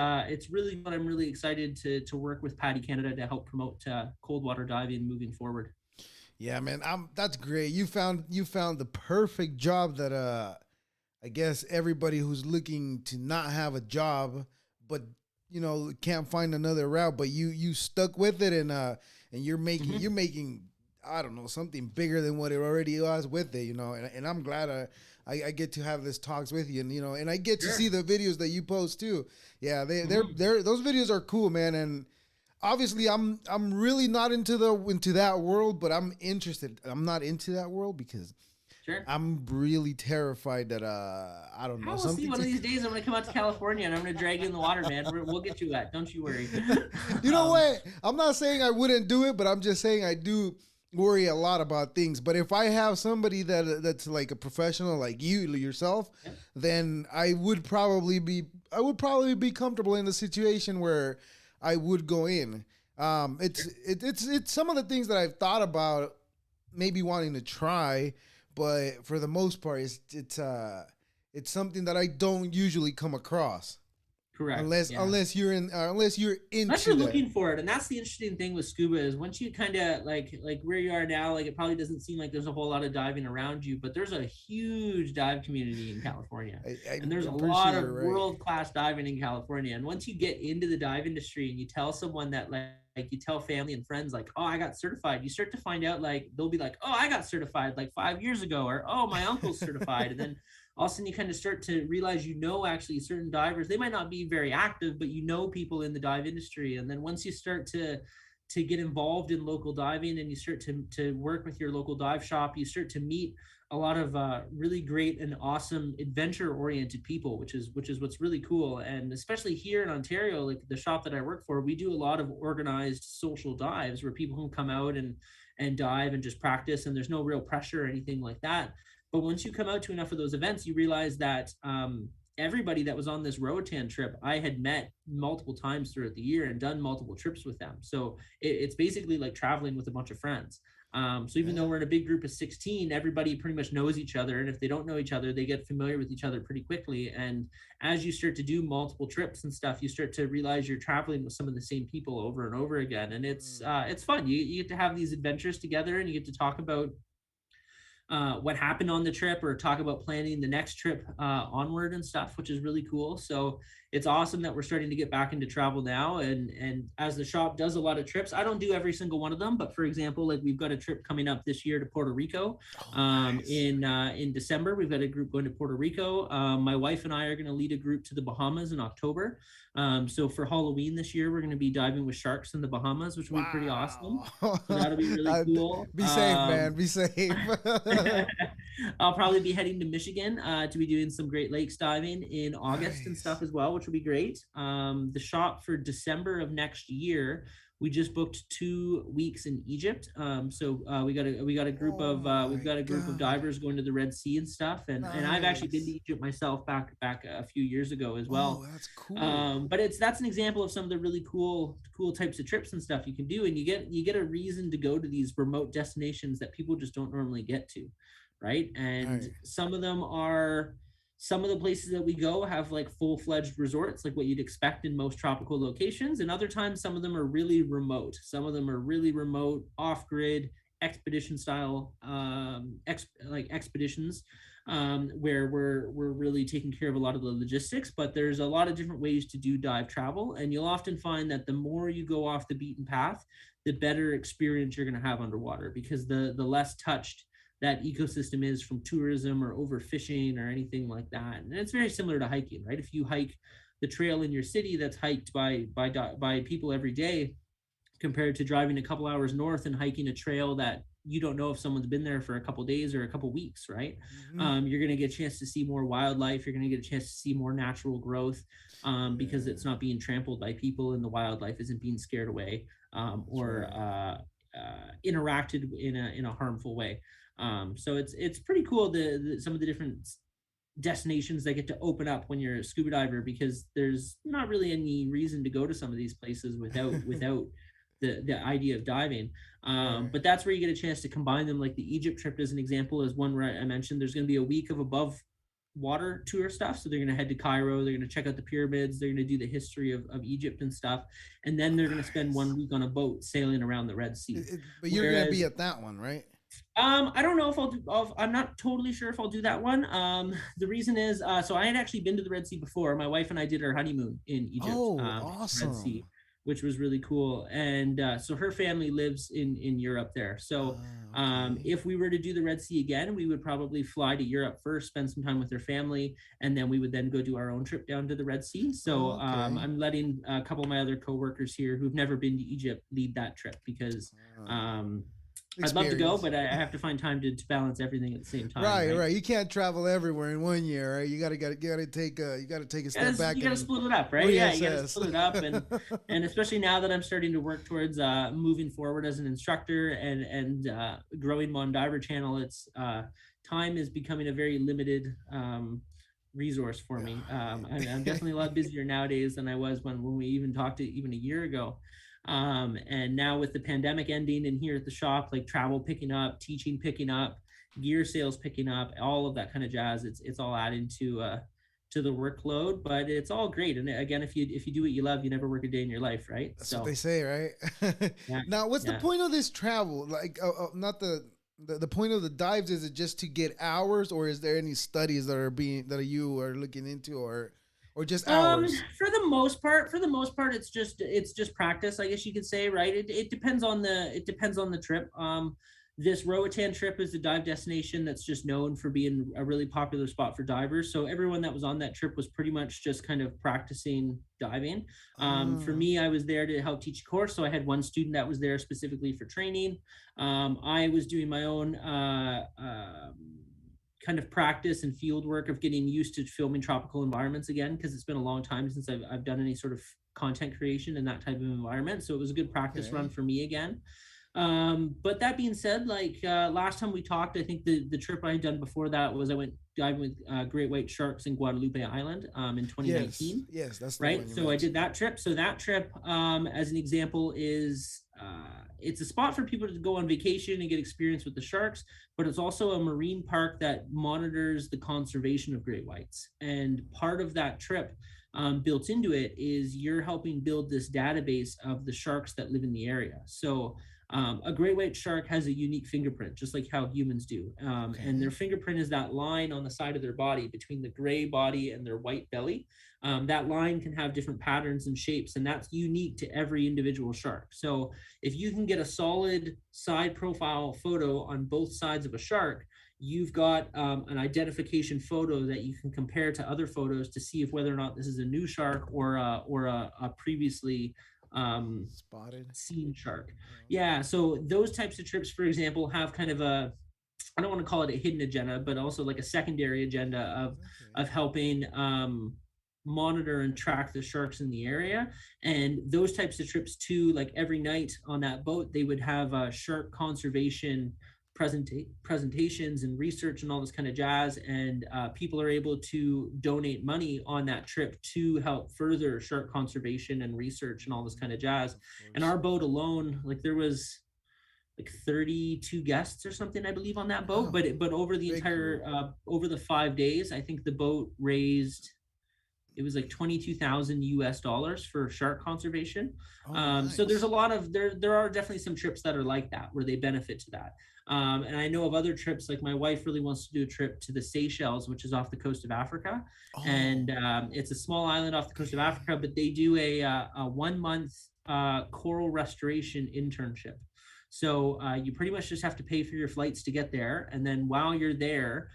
really what I'm really excited to work with PADI Canada to help promote cold water diving moving forward. Yeah, man, that's great. You found the perfect job that I guess everybody who's looking to not have a job, but can't find another route, but you stuck with it and you're making I don't know, something bigger than what it already was with it, and I'm glad I get to have this talks with you, and I get to see the videos that you post too. Yeah, they're those videos are cool, man. And obviously I'm really not into that world, but I'm interested. I'm not into that world because I'm really terrified that I don't know. We'll see one of these days I'm gonna come out to California and I'm gonna drag you in the water, man. We'll get you wet. Don't you worry. You know what? I'm not saying I wouldn't do it, but I'm just saying I do worry a lot about things. But if I have somebody that's like a professional like you yourself, then I would probably be comfortable in the situation where I would go in. It's some of the things that I've thought about maybe wanting to try, but for the most part it's something that I don't usually come across. Correct. unless Yeah. unless you're Unless into you're that. looking for it, and that's the interesting thing with scuba is once you kind of like where you are now, like it probably doesn't seem like there's a whole lot of diving around you, but there's a huge dive community in California, and there's a I'm pretty sure lot of you're right. world class diving in California. And once you get into the dive industry and you tell someone that like you tell family and friends like, oh, I got certified, you start to find out like they'll be like, oh, I got certified like 5 years ago, or oh, my uncle's certified, and then all of a sudden you kind of start to realize actually certain divers, they might not be very active, but people in the dive industry. And then once you start to get involved in local diving and you start to work with your local dive shop, you start to meet a lot of really great and awesome adventure oriented people, which is what's really cool. And especially here in Ontario, like the shop that I work for, we do a lot of organized social dives where people can come out and dive and just practice, and there's no real pressure or anything like that. But once you come out to enough of those events, you realize that everybody that was on this Roatan trip, I had met multiple times throughout the year and done multiple trips with them. So it's basically like traveling with a bunch of friends. So even though Yeah. we're in a big group of 16, everybody pretty much knows each other. And if they don't know each other, they get familiar with each other pretty quickly. And as you start to do multiple trips and stuff, you start to realize you're traveling with some of the same people over and over again. And it's fun. You get to have these adventures together, and you get to talk about what happened on the trip, or talk about planning the next trip onward and stuff, which is really cool. So it's awesome that we're starting to get back into travel now. And as the shop does a lot of trips, I don't do every single one of them, but for example, like we've got a trip coming up this year to Puerto Rico. Oh, nice. In December, we've got a group going to Puerto Rico. My wife and I are going to lead a group to the Bahamas in October. So for Halloween this year, we're going to be diving with sharks in the Bahamas, which will be pretty awesome. Wow. So that'll be really cool. Be safe, man. Be safe. I'll probably be heading to Michigan to be doing some Great Lakes diving in August and Nice. stuff as well, which will be great. The shop for December of next year, we just booked 2 weeks in Egypt. We got a group Oh of we've my got a group of God. divers going to the Red Sea and stuff, and I've actually been to Nice. Egypt myself back a few years ago as Oh, well. that's cool. But that's an example of some of the really cool types of trips and stuff you can do, and you get a reason to go to these remote destinations that people just don't normally get to, right? And Right. some of the places that we go have like full-fledged resorts, like what you'd expect in most tropical locations, and other times some of them are really remote. Some of them are really remote, off-grid expedition style expeditions, where we're really taking care of a lot of the logistics. But there's a lot of different ways to do dive travel, and you'll often find that the more you go off the beaten path, the better experience you're going to have underwater, because the less touched that ecosystem is from tourism or overfishing or anything like that. And it's very similar to hiking, right? If you hike the trail in your city that's hiked by people every day, compared to driving a couple hours north and hiking a trail that you don't know if someone's been there for a couple days or a couple weeks, right? Hmm. You're going to get a chance to see more wildlife. You're going to get a chance to see more natural growth, because Yeah. it's not being trampled by people and the wildlife isn't being scared away, That's or right. interacted in a harmful way. So it's pretty cool, some of the different destinations that get to open up when you're a scuba diver, because there's not really any reason to go to some of these places without the idea of diving. Right. But that's where you get a chance to combine them. Like the Egypt trip, as an example, is one where I mentioned there's going to be a week of above water tour stuff. So they're going to head to Cairo, they're going to check out the pyramids, they're going to do the history of Egypt and stuff, and then Oh, they're going to spend nice. 1 week on a boat sailing around the Red Sea. But you're gonna be Whereas at that one, right? I don't know if I'll do. I'm not totally sure if I'll do that one. The reason is, so I had actually been to the Red Sea before. My wife and I did our honeymoon in Egypt, Oh, Red Sea, awesome. which was really cool. And so her family lives in Europe there. So Okay. if we were to do the Red Sea again, we would probably fly to Europe first, spend some time with her family, and then we would then go do our own trip down to the Red Sea. So Oh, okay. I'm letting a couple of my other coworkers here who've never been to Egypt lead that trip, because Uh, um, I'd love to go, Experience. but I have to find time to balance everything at the same time, Right, right? right. You can't travel everywhere in one year, right? You gotta take a step back You gotta and split it up, right? Yeah, you gotta reassess. split it up, and especially now that I'm starting to work towards moving forward as an instructor and growing moderndiver channel, it's time is becoming a very limited resource for me. I'm definitely a lot busier nowadays than I was when we even talked to even a year ago. And now with the pandemic ending and here at the shop, like travel picking up, teaching picking up, gear sales picking up, all of that kind of jazz, it's all adding to the workload, but it's all great. And again, if you do what you love, you never work a day in your life, right? That's what So they say, right? yeah, Now, what's the yeah. point of this travel? Like, not the point of the dives. Is it just to get hours, or is there any studies that you are looking into, or just hours? For the most part, it's just practice, I guess you could say, right? It depends on the trip. This Roatan Trip is a dive destination that's just known for being a really popular spot for divers. So everyone that was on that trip was pretty much just kind of practicing diving. For Oh, me, I was there to help teach a course, so I had one student that was there specifically for training. I was doing my own kind of practice and field work of getting used to filming tropical environments again, because it's been a long time since I've done any sort of content creation in that type of environment. So it was a good practice run okay. for me again. But that being said, like last time we talked, I think the trip I had done before that was I went diving with great white sharks in Guadalupe Island in Yes, 2019. yes, that's the one Right. you So I did mentioned. that trip. So that trip, as an example, is it's a spot for people to go on vacation and get experience with the sharks, but it's also a marine park that monitors the conservation of great whites. And part of that trip, built into it, is you're helping build this database of the sharks that live in the area. So a great white shark has a unique fingerprint, just like how humans do. And their Okay. fingerprint is that line on the side of their body between the gray body and their white belly. That line can have different patterns and shapes, and that's unique to every individual shark. So if you can get a solid side profile photo on both sides of a shark, you've got an identification photo that you can compare to other photos to see if whether or not this is a new shark or a previously Spotted. seen shark. Oh, Yeah, so those types of trips, for example, have kind of a, I don't want to call it a hidden agenda, but also like a secondary agenda okay. of helping monitor and track the sharks in the area. And those types of trips too, like every night on that boat, they would have shark conservation presentations and research and all this kind of jazz. And people are able to donate money on that trip to help further shark conservation and research and all this kind of jazz. Of And course. our boat alone, like there was like 32 guests or something, I believe, on that boat. Wow. But over the Big entire crew. over the 5 days, I think the boat raised, it was like 22,000 US dollars for shark conservation. Oh, So there's a nice. lot of there are definitely some trips that are like that where they benefit to that. And I know of other trips, like my wife really wants to do a trip to the Seychelles, which is off the coast of Africa. And Oh, it's a small island off the coast of okay. Africa, but they do a 1 month coral restoration internship. So you pretty much just have to pay for your flights to get there. And then while you're there,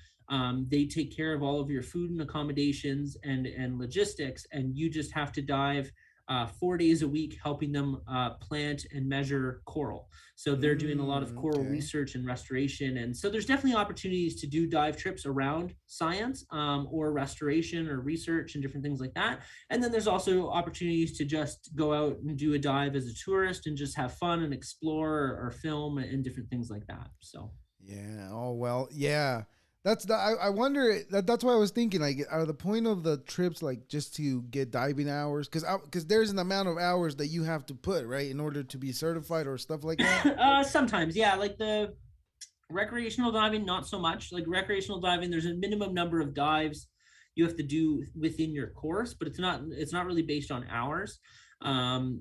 they take care of all of your food and accommodations and logistics, and you just have to dive 4 days a week, helping them plant and measure coral. So they're doing a lot of coral Okay. research and restoration, and so there's definitely opportunities to do dive trips around science or restoration or research and different things like that. And then there's also opportunities to just go out and do a dive as a tourist and just have fun and explore or film and different things like that. So Yeah. Oh well. Yeah. That's the. I wonder. That's why I was thinking. Like, are the point of the trips like just to get diving hours? Because there's an amount of hours that you have to put right in order to be certified or stuff like that. sometimes, yeah, like the recreational diving, not so much. Like recreational diving, there's a minimum number of dives you have to do within your course, but it's not really based on hours. Um,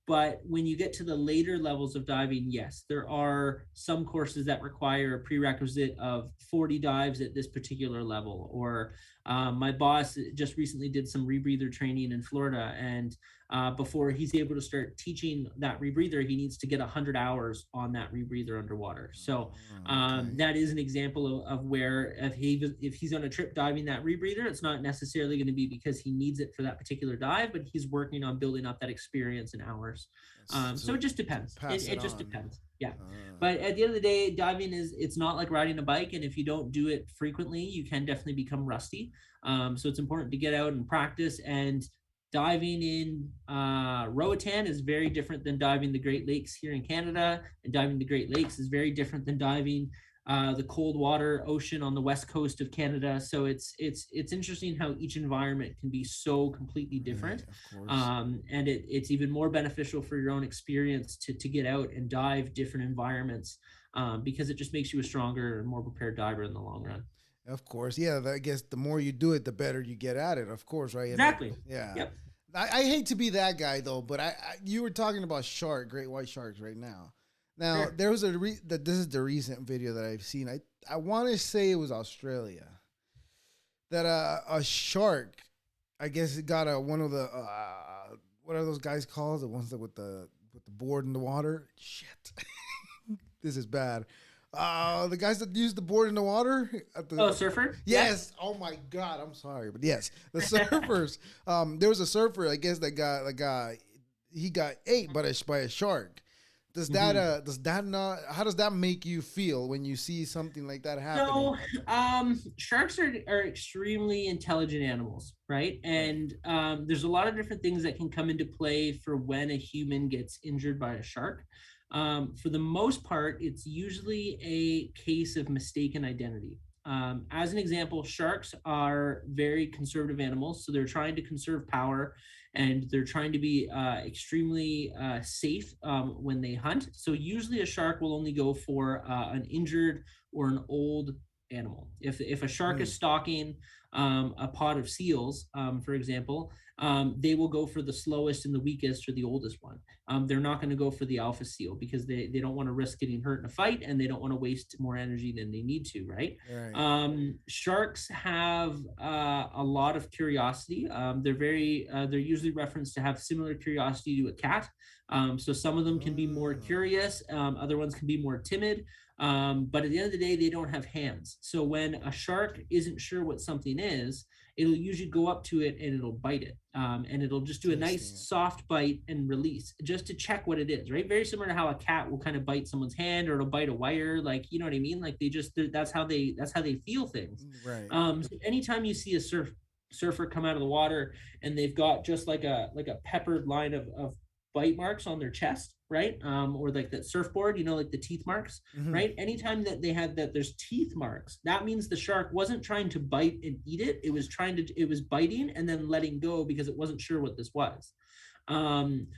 but when you get to the later levels of diving, yes, there are some courses that require a prerequisite of 40 dives at this particular level. Or my boss just recently did some rebreather training in Florida, and before he's able to start teaching that rebreather, he needs to get 100 hours on that rebreather underwater. So Okay. that is an example of where if he's on a trip diving that rebreather, it's not necessarily going to be because he needs it for that particular dive, but he's working on building up that experience in hours. That's So it just to depends. pass it It just on. depends. Yeah. But Okay. at the end of the day, diving it's not like riding a bike, and if you don't do it frequently, you can definitely become rusty. So it's important to get out and practice. And diving in Roatan is very different than diving the Great Lakes here in Canada, and diving the Great Lakes is very different than diving the cold water ocean on the west coast of Canada. So it's interesting how each environment can be so completely Right. different, Of course. and it's even more beneficial for your own experience to get out and dive different environments, because it just makes you a stronger and more prepared diver in the long run. Of course, yeah. I guess the more you do it, the better you get at it. Of course, right? And Exactly. yeah. Yep. I hate to be that guy though, but you were talking about great white sharks right now. Now Sure. there was this is the recent video that I've seen. I want to say it was Australia that a shark, I guess it got one of the what are those guys called? The ones that with the board in the water. Shit, this is bad. The guys that use the board in the water Oh, surfer. Yeah. yes. Oh my god, I'm sorry, but yes, the surfers. There was a surfer, I guess, that got he got ate by a shark. Hmm. Does that not? How does that make you feel when you see something like that happening? So, sharks are extremely intelligent animals, right? Right. And there's a lot of different things that can come into play for when a human gets injured by a shark. For the most part, it's usually a case of mistaken identity. As an example, sharks are very conservative animals, so they're trying to conserve power and they're trying to be extremely safe when they hunt. So, usually, a shark will only go for an injured or an old animal. If a shark Hmm. is stalking a pod of seals, for example, they will go for the slowest and the weakest or the oldest one. They're not going to go for the alpha seal because they don't want to risk getting hurt in a fight and they don't want to waste more energy than they need to, right? Right. Sharks have a lot of curiosity. They're usually referenced to have similar curiosity to a cat. So some of them can be more Mm. curious, other ones can be more timid. But at the end of the day, they don't have hands. So when a shark isn't sure what something is, it'll usually go up to it and it'll bite it. And it'll just do a nice Tasting it. soft bite and release just to check what it is, right? Very similar to how a cat will kind of bite someone's hand or it'll bite a wire, like, you know what I mean? Like that's how they feel things. Right. So anytime you see a surfer come out of the water and they've got just like a peppered line of bite marks on their chest, right? Or like that surfboard, like the teeth marks, Hmm. right? Anytime that they have that, there's teeth marks. That means the shark wasn't trying to bite and eat it. It was biting and then letting go because it wasn't sure what this was.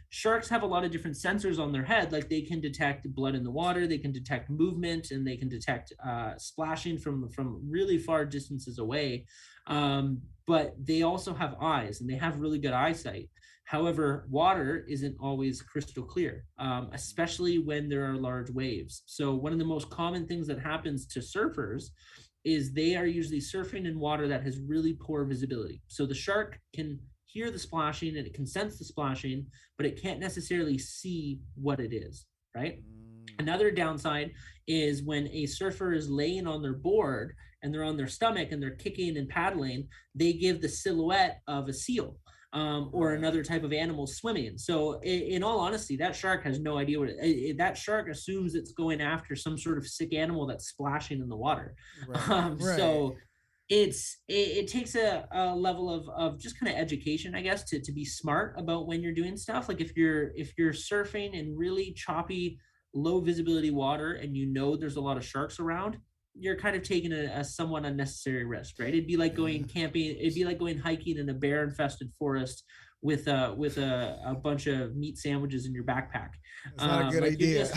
Sharks have a lot of different sensors on their head, like they can detect blood in the water, they can detect movement, and they can detect splashing from really far distances away. But they also have eyes, and they have really good eyesight. However, water isn't always crystal clear, especially when there are large waves. So one of the most common things that happens to surfers is they are usually surfing in water that has really poor visibility. So the shark can hear the splashing and it can sense the splashing, but it can't necessarily see what it is, right? Mm. Another downside is when a surfer is laying on their board and they're on their stomach and they're kicking and paddling, they give the silhouette of a seal. Or Right. another type of animal swimming. So, in all honesty, that shark has no idea that shark assumes it's going after some sort of sick animal that's splashing in the water. Right. Right. So, it takes a level of just kind of education, I guess, to be smart about when you're doing stuff. Like if you're surfing in really choppy, low visibility water and there's a lot of sharks around, you're kind of taking a somewhat unnecessary risk, right? It'd be like Yeah. going camping. It'd be like going hiking in a bear infested forest with a bunch of meat sandwiches in your backpack. It's not a good Like idea.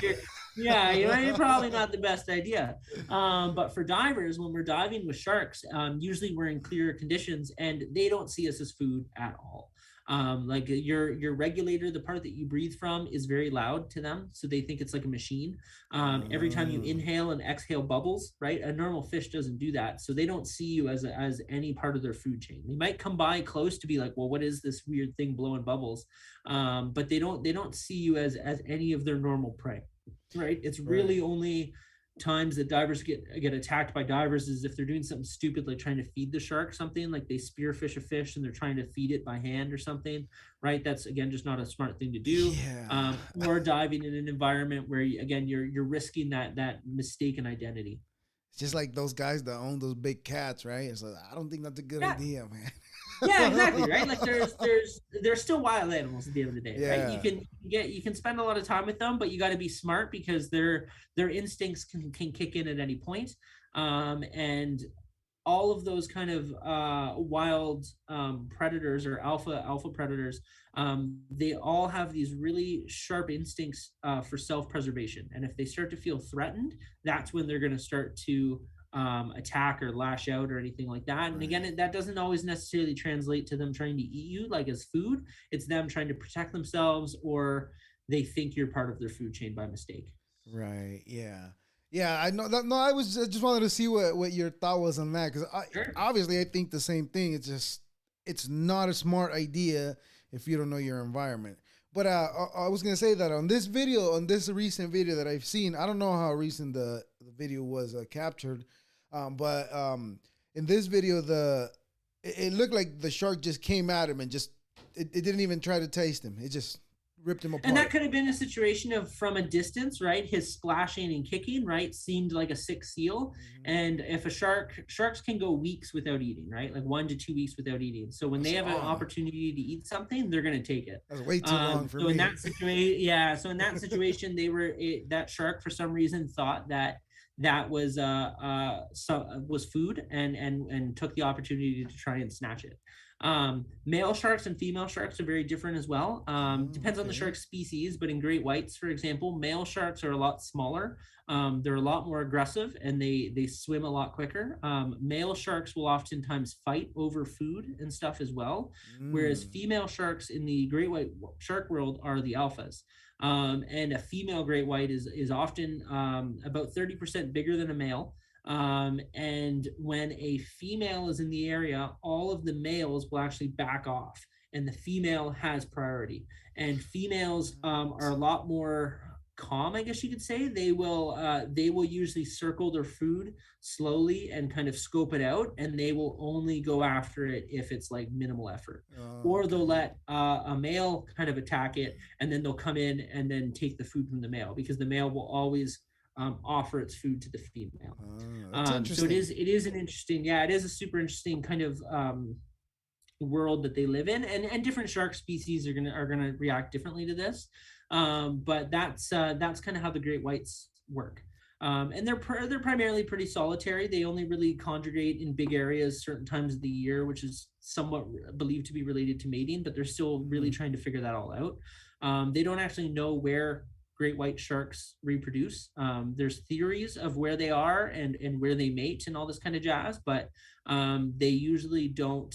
yeah, you're probably not the best idea. But for divers, when we're diving with sharks, usually we're in clear conditions and they don't see us as food at all. Like your regulator, the part that you breathe from, is very loud to them, so they think it's like a machine. Every time you Mm. inhale and exhale bubbles, right? A normal fish doesn't do that, so they don't see you as any part of their food chain. They might come by close to be like, well, what is this weird thing blowing bubbles? But they don't see you as any of their normal prey, right? It's Right. really only times that divers get attacked by divers is if they're doing something stupid like trying to feed the shark something, like they spearfish a fish and they're trying to feed it by hand or something, right? That's again just not a smart thing to do. Yeah. Or diving in an environment where again you're risking that mistaken identity. It's just like those guys that own those big cats, right? It's like I don't think that's a good Yeah. idea, man. Yeah, exactly, right? Like there's still wild animals at the end of the day, right? Yeah. You can spend a lot of time with them, but you got to be smart because their instincts can kick in at any point. And all of those kind of wild predators or alpha predators, they all have these really sharp instincts for self-preservation, and if they start to feel threatened, that's when they're going to start to attack or lash out or anything like that. And again, that doesn't always necessarily translate to them trying to eat you like as food. It's them trying to protect themselves, or they think you're part of their food chain by mistake. Right. Yeah. Yeah. I know that. No, I just wanted to see what your thought was on that, because Sure. obviously I think the same thing. It's just it's not a smart idea if you don't know your environment. But I was gonna say that on this video, on this recent video that I've seen, I don't know how recent the video was captured, but in this video, it looked like the shark just came at him and just it didn't even try to taste him. It just ripped him And that apart. could have been a situation of from a distance, right? His splashing and kicking, right, seemed like a sick seal. Mhm. And if a sharks can go weeks without eating, right? Like 1 to 2 weeks without eating. So when That's they have an long. opportunity to eat something, they're going to take it. That's way too long for So in me. that situation, yeah. So in that situation, that shark for some reason thought that was food, and took the opportunity to try and snatch it. Male sharks and female sharks are very different as well. Oh, Depends on the okay. shark species, but in great whites, for example, male sharks are a lot smaller. They're a lot more aggressive, and they swim a lot quicker. Male sharks will oftentimes fight over food and stuff as well, whereas Mm. female sharks in the great white shark world are the alphas. And a female great white is often about 30% bigger than a male. And when a female is in the area, all of the males will actually back off, and the female has priority. And females are a lot more calm, I guess you could say. They will usually circle their food slowly and kind of scope it out, and they will only go after it if it's like minimal effort. Oh, Or they'll okay. let a male kind of attack it, and then they'll come in and then take the food from the male, because the male will always offer its food to the female. That's So it interesting. is an interesting, yeah, it is a super interesting kind of world that they live in, and different shark species are gonna react differently to this. But that's kind of how the great whites work. And they're primarily pretty solitary. They only really congregate in big areas certain times of the year, which is somewhat believed to be related to mating, but they're still really Mm. trying to figure that all out. They don't actually know where great white sharks reproduce. There's theories of where they are and where they mate and all this kind of jazz, but they usually don't.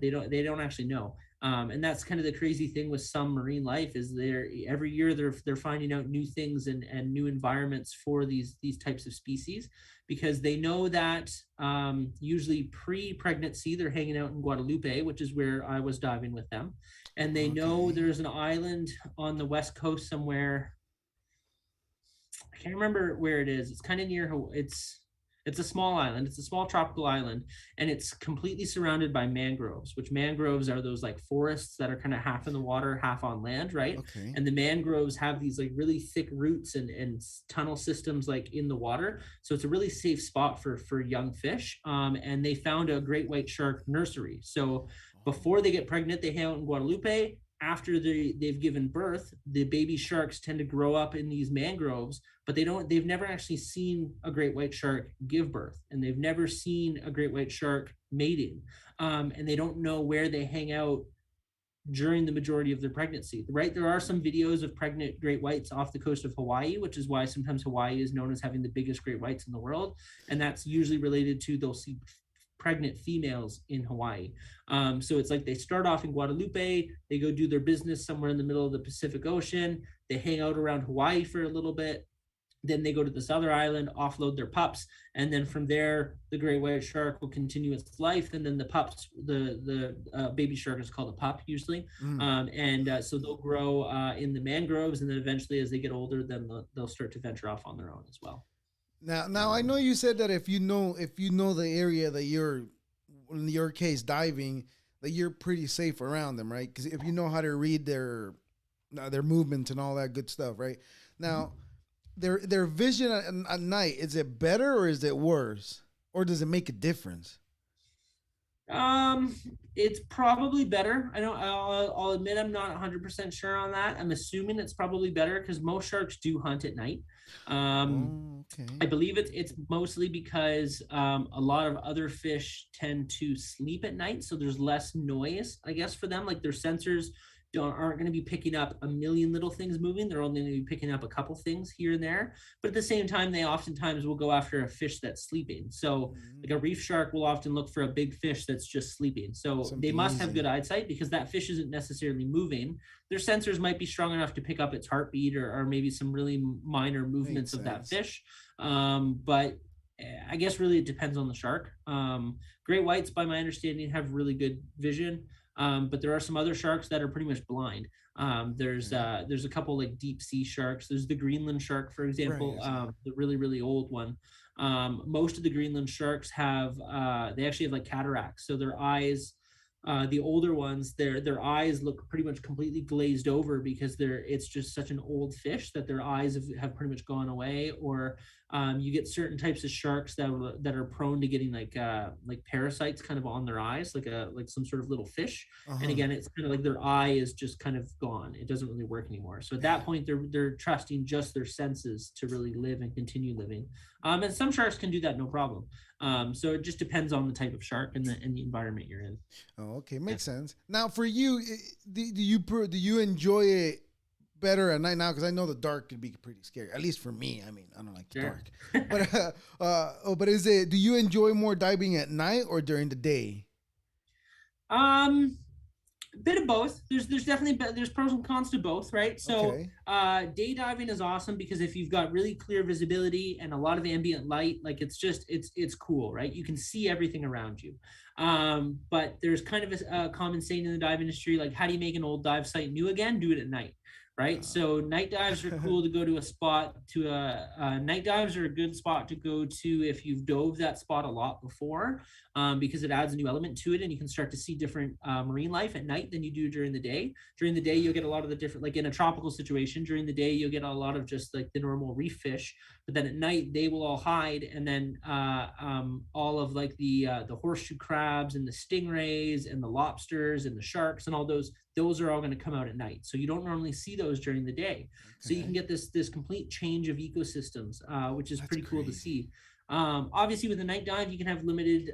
They don't actually know. And that's kind of the crazy thing with some marine life is they're every year they're finding out new things and new environments for these types of species, because they know that usually pre-pregnancy they're hanging out in Guadalupe, which is where I was diving with them, and they know Okay. there's an island on the west coast somewhere. I can't remember where it is. It's kind of near. It's a small island. It's a small tropical island, and it's completely surrounded by mangroves. Which mangroves are those like forests that are kind of half in the water, half on land, right? Okay. And the mangroves have these like really thick roots and tunnel systems like in the water, so it's a really safe spot for young fish. And they found a great white shark nursery. So before they get pregnant, they hang out in Guadalupe. After they've given birth, the baby sharks tend to grow up in these mangroves, but they've never actually seen a great white shark give birth, and they've never seen a great white shark mating. And they don't know where they hang out during the majority of their pregnancy, right? There are some videos of pregnant great whites off the coast of Hawaii, which is why sometimes Hawaii is known as having the biggest great whites in the world, and that's usually related to they'll see pregnant females in Hawaii. So it's like they start off in Guadalupe, they go do their business somewhere in the middle of the Pacific Ocean, they hang out around Hawaii for a little bit, then they go to this other island, offload their pups, and then from there, the great white shark will continue its life. And then the pups, the baby shark is called a pup usually, Mm. and so they'll grow in the mangroves, and then eventually, as they get older, then they'll start to venture off on their own as well. Now I know you said that if you know the area that you're, in your case, diving, that you're pretty safe around them, right? Because if you know how to read their movements and all that good stuff, right? Now, their vision at night, is it better or is it worse, or does it make a difference? Um, it's probably better. I don't. I'll admit I'm not 100% sure on that. I'm assuming it's probably better because most sharks do hunt at night. Um, Oh, okay. I believe it's mostly because a lot of other fish tend to sleep at night, so there's less noise, I guess, for them. Like their sensors aren't going to be picking up a million little things moving. They're only going to be picking up a couple things here and there. But at the same time, they oftentimes will go after a fish that's sleeping. So like a reef shark will often look for a big fish that's just sleeping. So they Something must have easy. good eyesight because that fish isn't necessarily moving. Their sensors might be strong enough to pick up its heartbeat or maybe some really minor movements Makes of that sense. fish. But I guess really it depends on the shark. Great whites, by my understanding, have really good vision. But there are some other sharks that are pretty much blind. Okay. There's a couple like deep sea sharks. There's the Greenland shark, for Right. example, I see. the really old one. Most of the Greenland sharks have they actually have like cataracts, so their eyes. The older ones, their eyes look pretty much completely glazed over because it's just such an old fish that their eyes have pretty much gone away. Or you get certain types of sharks that are prone to getting like parasites kind of on their eyes, like some sort of little fish. And Uh-huh. again, it's kind of like their eye is just kind of gone. It doesn't really work anymore. So at that Yeah. point, they're trusting just their senses to really live and continue living. And some sharks can do that no problem. So it just depends on the type of shark and the environment you're in. Oh, okay, Yeah. makes sense. Now, for you, do you enjoy it better at night now? Because I know the dark could be pretty scary. At least for me. I mean, I don't like the Sure. dark. But but is it? Do you enjoy more diving at night or during the day? um, bit of both. There's definitely there's pros and cons to both, right? So Okay. day diving is awesome because if you've got really clear visibility and a lot of ambient light, like it's cool, right? You can see everything around you. But there's kind of a common saying in the dive industry, like how do you make an old dive site new again? Do it at night. Right, so night dives are cool to go to a spot. Night dives are a good spot to go to if you've dove that spot a lot before, because it adds a new element to it, and you can start to see different marine life at night than you do during the day. During the day, you'll get a lot of the different, like in a tropical situation. During the day, you'll get a lot of just like the normal reef fish, but then at night they will all hide, and then all of like the horseshoe crabs and the stingrays and the lobsters and the sharks and all those are all going to come out at night. So you don't normally see those during the day. So you can Okay. get this complete change of ecosystems, which is That's pretty cool to crazy. see. Obviously, with a night dive, you can have limited.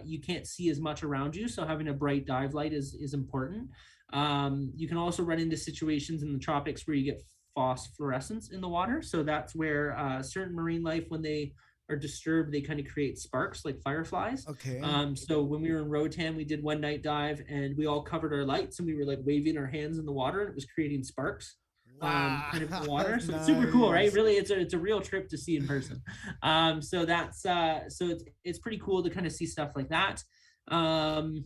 You can't see as much around you, so having a bright dive light is important. You can also run into situations in the tropics where you get phosphorescence in the water. So that's where certain marine life, when they are disturbed, they kind of create sparks like fireflies. Okay. So when we were in Roatan, we did one night dive and we all covered our lights and we were like waving our hands in the water and it was creating sparks Wow. kind of in the water. That's So it's super cool, right? nice. Really, it's a real trip to see in person. So that's so it's pretty cool to kind of see stuff like that. Um,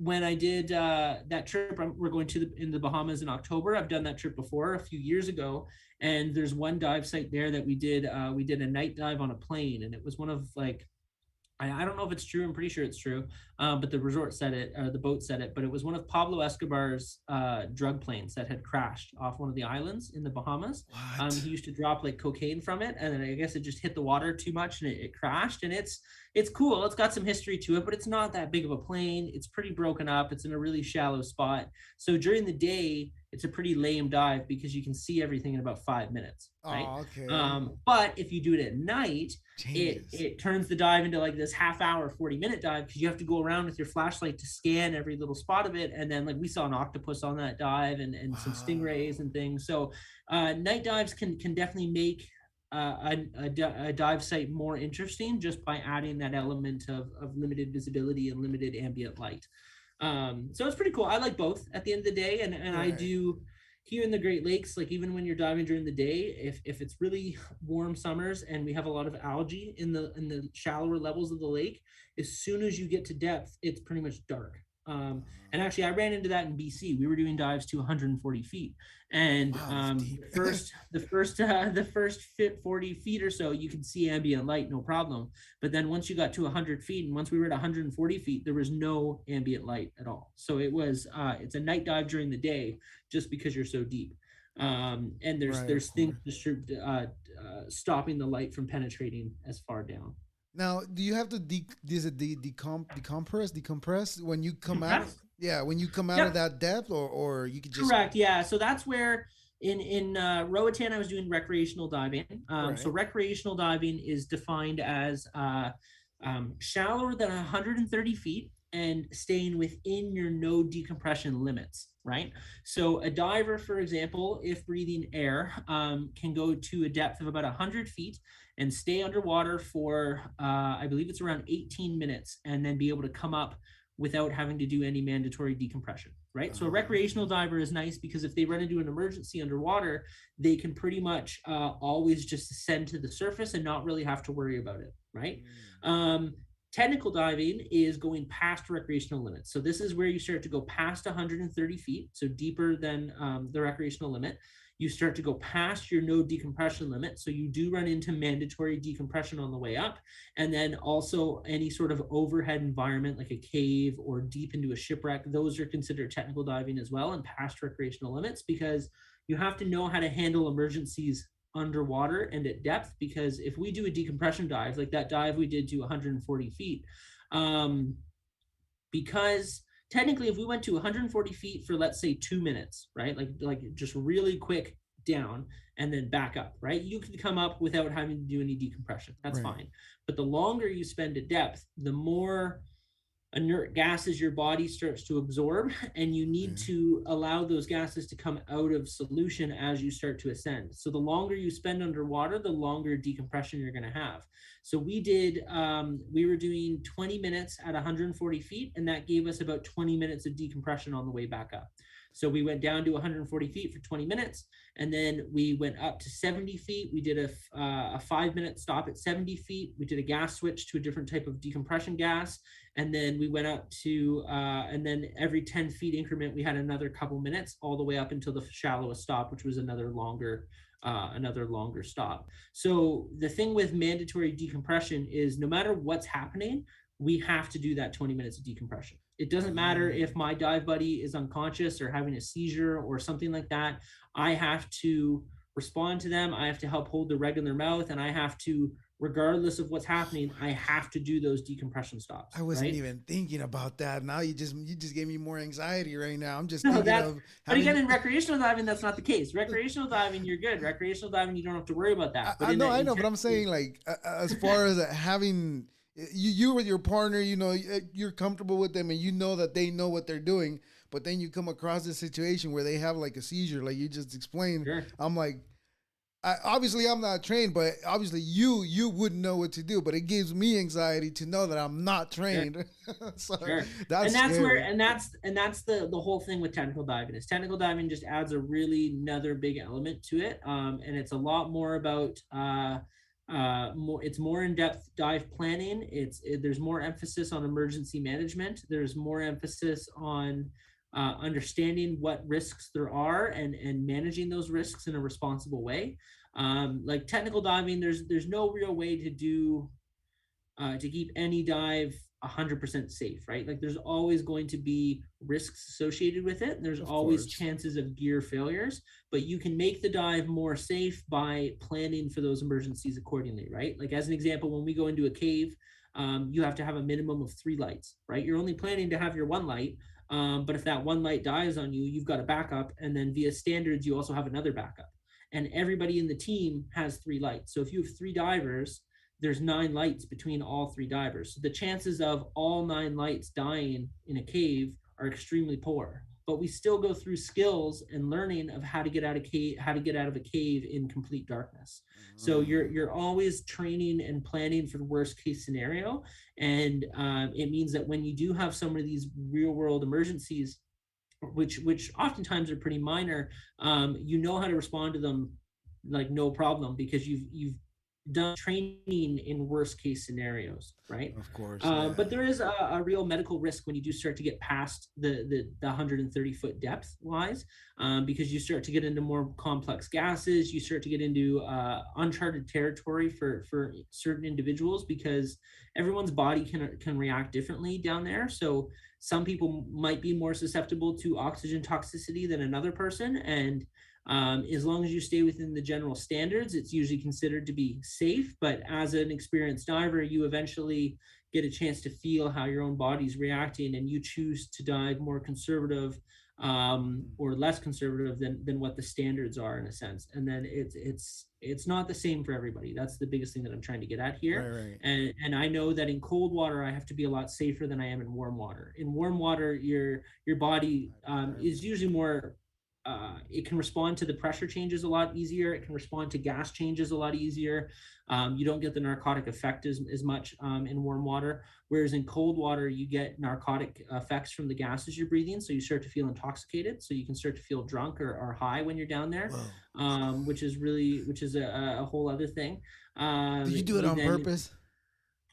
when I did that trip, we're going to in the Bahamas in October. I've done that trip before a few years ago, and there's one dive site there that we did. We did a night dive on a plane, and it was one of like I don't know if it's true. I'm pretty sure it's true. But the resort said it, or the boat said it. But it was one of Pablo Escobar's drug planes that had crashed off one of the islands in the Bahamas. What? He used to drop like cocaine from it, and then I guess it just hit the water too much and it crashed. And it's cool. It's got some history to it, but it's not that big of a plane. It's pretty broken up. It's in a really shallow spot. So during the day, it's a pretty lame dive because you can see everything in about 5 minutes, right? Oh, okay. But if you do it at night, it Changes. it turns the dive into like this half hour 40-minute dive because you have to go around with your flashlight to scan every little spot of it. And then like we saw an octopus on that dive and some stingrays Wow. and things. So night dives can definitely make a dive site more interesting just by adding that element of limited visibility and limited ambient light. So it's pretty cool. I like both at the end of the day, and I Right. do here in the Great Lakes, like even when you're diving during the day, if it's really warm summers and we have a lot of algae in the shallower levels of the lake, as soon as you get to depth, it's pretty much dark. And actually, I ran into that in BC. We were doing dives to 140 feet, and Wow, that's deep. the first 40 feet or so, you could see ambient light, no problem. But then once you got to 100 feet, and once we were at 140 feet, there was no ambient light at all. So it's a night dive during the day, just because you're so deep. And Right, of there's things course. stopping the light from penetrating as far down. Now, do you have to is it decompress when you come out of Compressed. yeah, when you come out of Yep. that depth or you could just Correct. Yeah. So that's where in Roatan I was doing recreational diving. So right. recreational diving is defined as shallower than 130 feet. and staying within your no decompression limits, right? So a diver, for example, if breathing air, can go to a depth of about 100 feet and stay underwater for, I believe it's around 18 minutes, and then be able to come up without having to do any mandatory decompression, right? So a recreational diver is nice because if they run into an emergency underwater, they can pretty much always just ascend to the surface and not really have to worry about it, right? Technical diving is going past recreational limits. So this is where you start to go past 130 feet, so deeper than the recreational limit. You start to go past your no decompression limit. So you do run into mandatory decompression on the way up. And then also any sort of overhead environment like a cave or deep into a shipwreck, those are considered technical diving as well and past recreational limits, because you have to know how to handle emergencies underwater and at depth. Because if we do a decompression dive, like that dive we did to 140 feet, because technically if we went to 140 feet for, let's say, 2 minutes, right, like just really quick down and then back up, right, you can come up without having to do any decompression. That's fine. But the longer you spend at depth, the more inert gases your body starts to absorb, and you need to allow those gases to come out of solution as you start to ascend. So the longer you spend underwater, the longer decompression you're going to have. So we were doing 20 minutes at 140 feet, and that gave us about 20 minutes of decompression on the way back up. So we went down to 140 feet for 20 minutes, and then we went up to 70 feet. We did a 5-minute stop at 70 feet. We did a gas switch to a different type of decompression gas. And then we went up to, and then every 10 feet increment, we had another couple minutes all the way up until the shallowest stop, which was another longer stop. So the thing with mandatory decompression is no matter what's happening, we have to do that 20 minutes of decompression. It doesn't matter if my dive buddy is unconscious or having a seizure or something like that. I have to respond to them. I have to help hold the reg in their mouth, and I have to, regardless of what's happening, I have to do those decompression stops. I wasn't even thinking about that. Now you just gave me more anxiety right now. I'm just No, thinking of but again, in recreational diving, that's not the case. Recreational diving, you're good. Recreational diving, you don't have to worry about that. I know, but I'm saying, like, as far as having you with your partner, you know, you're comfortable with them and you know that they know what they're doing, but then you come across this situation where they have like a seizure, like you just explained. Sure. I'm like, obviously I'm not trained, but obviously you wouldn't know what to do, but it gives me anxiety to know that I'm not trained. Sure. So sure. that's the whole thing with technical diving is technical diving just adds a really another big element to it. And it's a lot more about it's more in-depth dive planning. There's more emphasis on emergency management. There's more emphasis on understanding what risks there are and managing those risks in a responsible way. Like technical diving, there's no real way to do to keep any dive 100% safe, right? Like there's always going to be risks associated with it. There's always chances of gear failures, but you can make the dive more safe by planning for those emergencies accordingly, right? Like as an example, when we go into a cave, you have to have a minimum of 3 lights, right? You're only planning to have your 1 light, but if that 1 light dies on you, you've got a backup, and then via standards, you also have another backup. And everybody in the team has 3 lights. So if you have 3 divers, there's 9 lights between all 3 divers. So the chances of all 9 lights dying in a cave are extremely poor. But we still go through skills and learning of how to get out of a cave in complete darkness. So you're always training and planning for the worst case scenario. And it means that when you do have some of these real world emergencies, which oftentimes are pretty minor, you know how to respond to them like no problem, because you've done training in worst case scenarios, right? Of course. But there is a real medical risk when you do start to get past the 130 foot depth wise, because you start to get into more complex gases. You start to get into uncharted territory for certain individuals, because everyone's body can react differently down there. So some people might be more susceptible to oxygen toxicity than another person, and as long as you stay within the general standards, it's usually considered to be safe. But as an experienced diver, you eventually get a chance to feel how your own body's reacting, and you choose to dive more conservative or less conservative than what the standards are in a sense. And then it's not the same for everybody. That's the biggest thing that I'm trying to get at here. Right. And I know that in cold water I have to be a lot safer than I am in warm water. In warm water, your body is usually more it can respond to the pressure changes a lot easier. It can respond to gas changes a lot easier. You don't get the narcotic effect as much in warm water. Whereas in cold water, you get narcotic effects from the gases you're breathing. So you start to feel intoxicated. So you can start to feel drunk or high when you're down there, which is a whole other thing. Did you do it on purpose?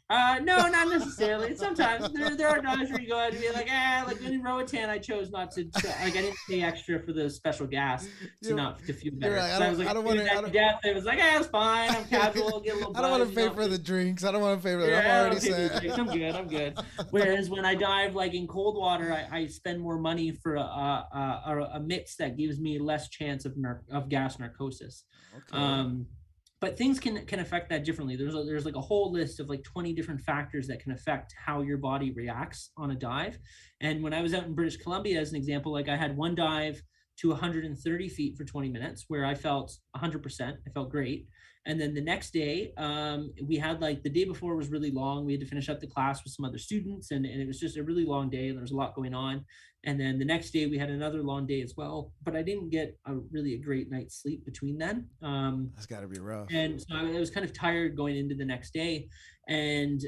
No, not necessarily. Sometimes there are times where you go out and be like, like in Roatan, I chose not to, like I didn't pay extra for the special gas to feel better. Like, so I was like, I don't want to. Death. It was like, it's fine. I'm casual. Get a little. I don't want to pay for the drinks. I don't want to pay for. I'm already set. I'm good. Whereas when I dive like in cold water, I spend more money for a mix that gives me less chance of gas narcosis. Okay. But things can affect that differently. There's like a whole list of like 20 different factors that can affect how your body reacts on a dive. And when I was out in British Columbia, as an example, like I had one dive to 130 feet for 20 minutes where I felt 100%. I felt great. And then the next day, we had like the day before was really long. We had to finish up the class with some other students, and it was just a really long day. And there was a lot going on. And then the next day we had another long day as well. But I didn't get a great night's sleep between then. That's got to be rough. And so I was kind of tired going into the next day. And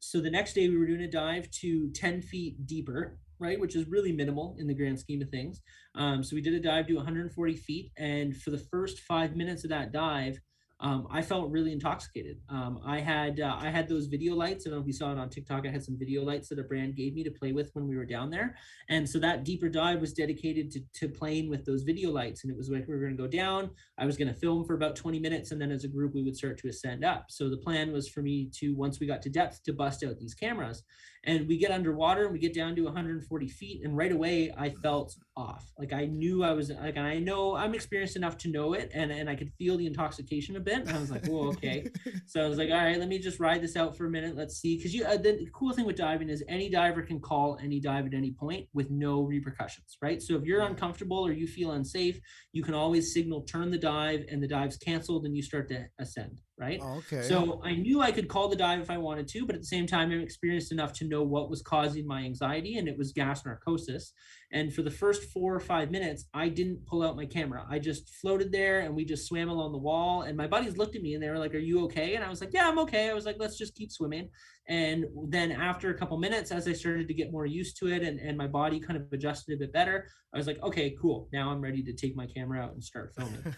so the next day we were doing a dive to 10 feet deeper, right, which is really minimal in the grand scheme of things. So we did a dive to 140 feet, and for the first 5 minutes of that dive, I felt really intoxicated. I had those video lights. I don't know if you saw it on TikTok. I had some video lights that a brand gave me to play with when we were down there. And so that deeper dive was dedicated to playing with those video lights. And it was like, we were going to go down. I was going to film for about 20 minutes. And then as a group, we would start to ascend up. So the plan was for me to, once we got to depth, to bust out these cameras. And we get underwater and we get down to 140 feet. And right away, I felt off. Like I knew I was like, I know I'm experienced enough to know it. And I could feel the intoxication a bit. And I was like, whoa, okay. So I was like, all right, let me just ride this out for a minute. Let's see. Because the cool thing with diving is any diver can call any dive at any point with no repercussions, right? So if you're uncomfortable or you feel unsafe, you can always signal turn the dive, and the dive's canceled and you start to ascend, right? Oh, okay. So I knew I could call the dive if I wanted to, but at the same time, I'm experienced enough to know what was causing my anxiety, and it was gas narcosis. And for the first 4 or 5 minutes, I didn't pull out my camera. I just floated there and we just swam along the wall. And my buddies looked at me and they were like, "Are you okay?" And I was like, "Yeah, I'm okay." I was like, "Let's just keep swimming." And then after a couple minutes, as I started to get more used to it and my body kind of adjusted a bit better, I was like, okay, cool. Now I'm ready to take my camera out and start filming.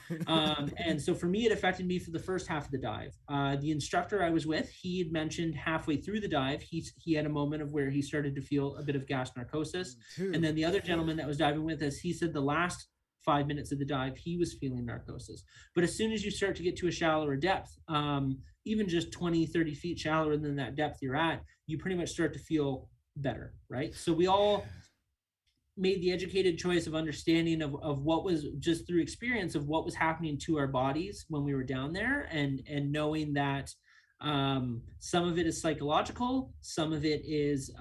And so for me, it affected me for the first half of the dive. The instructor I was with, he had mentioned halfway through the dive, he had a moment of where he started to feel a bit of gas narcosis. And then the other gentleman that was diving with us, he said the last 5 minutes of the dive, he was feeling narcosis. But as soon as you start to get to a shallower depth, even just 20, 30 feet shallower than that depth you're at, you pretty much start to feel better, right? So we all made the educated choice of understanding of what was, just through experience, of what was happening to our bodies when we were down there, and knowing that some of it is psychological, some of it is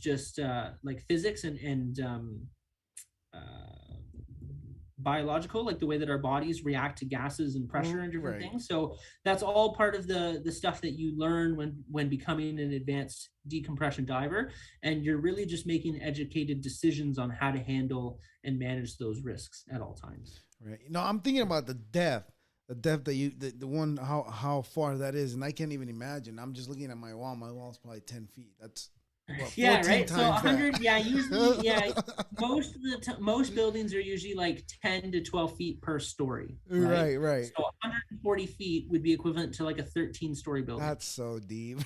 just like physics and biological, like the way that our bodies react to gases and pressure and different things. So that's all part of the stuff that you learn when becoming an advanced decompression diver, and you're really just making educated decisions on how to handle and manage those risks at all times. Right. I'm thinking about the depth that you, the one, how far that is, and I can't even imagine. I'm just looking at my wall. My wall's probably 10 feet. That's yeah, right. So 100, that. Yeah, usually, yeah. Most buildings are usually like 10 to 12 feet per story. Right. So 140 feet would be equivalent to like a 13-story building. That's so deep.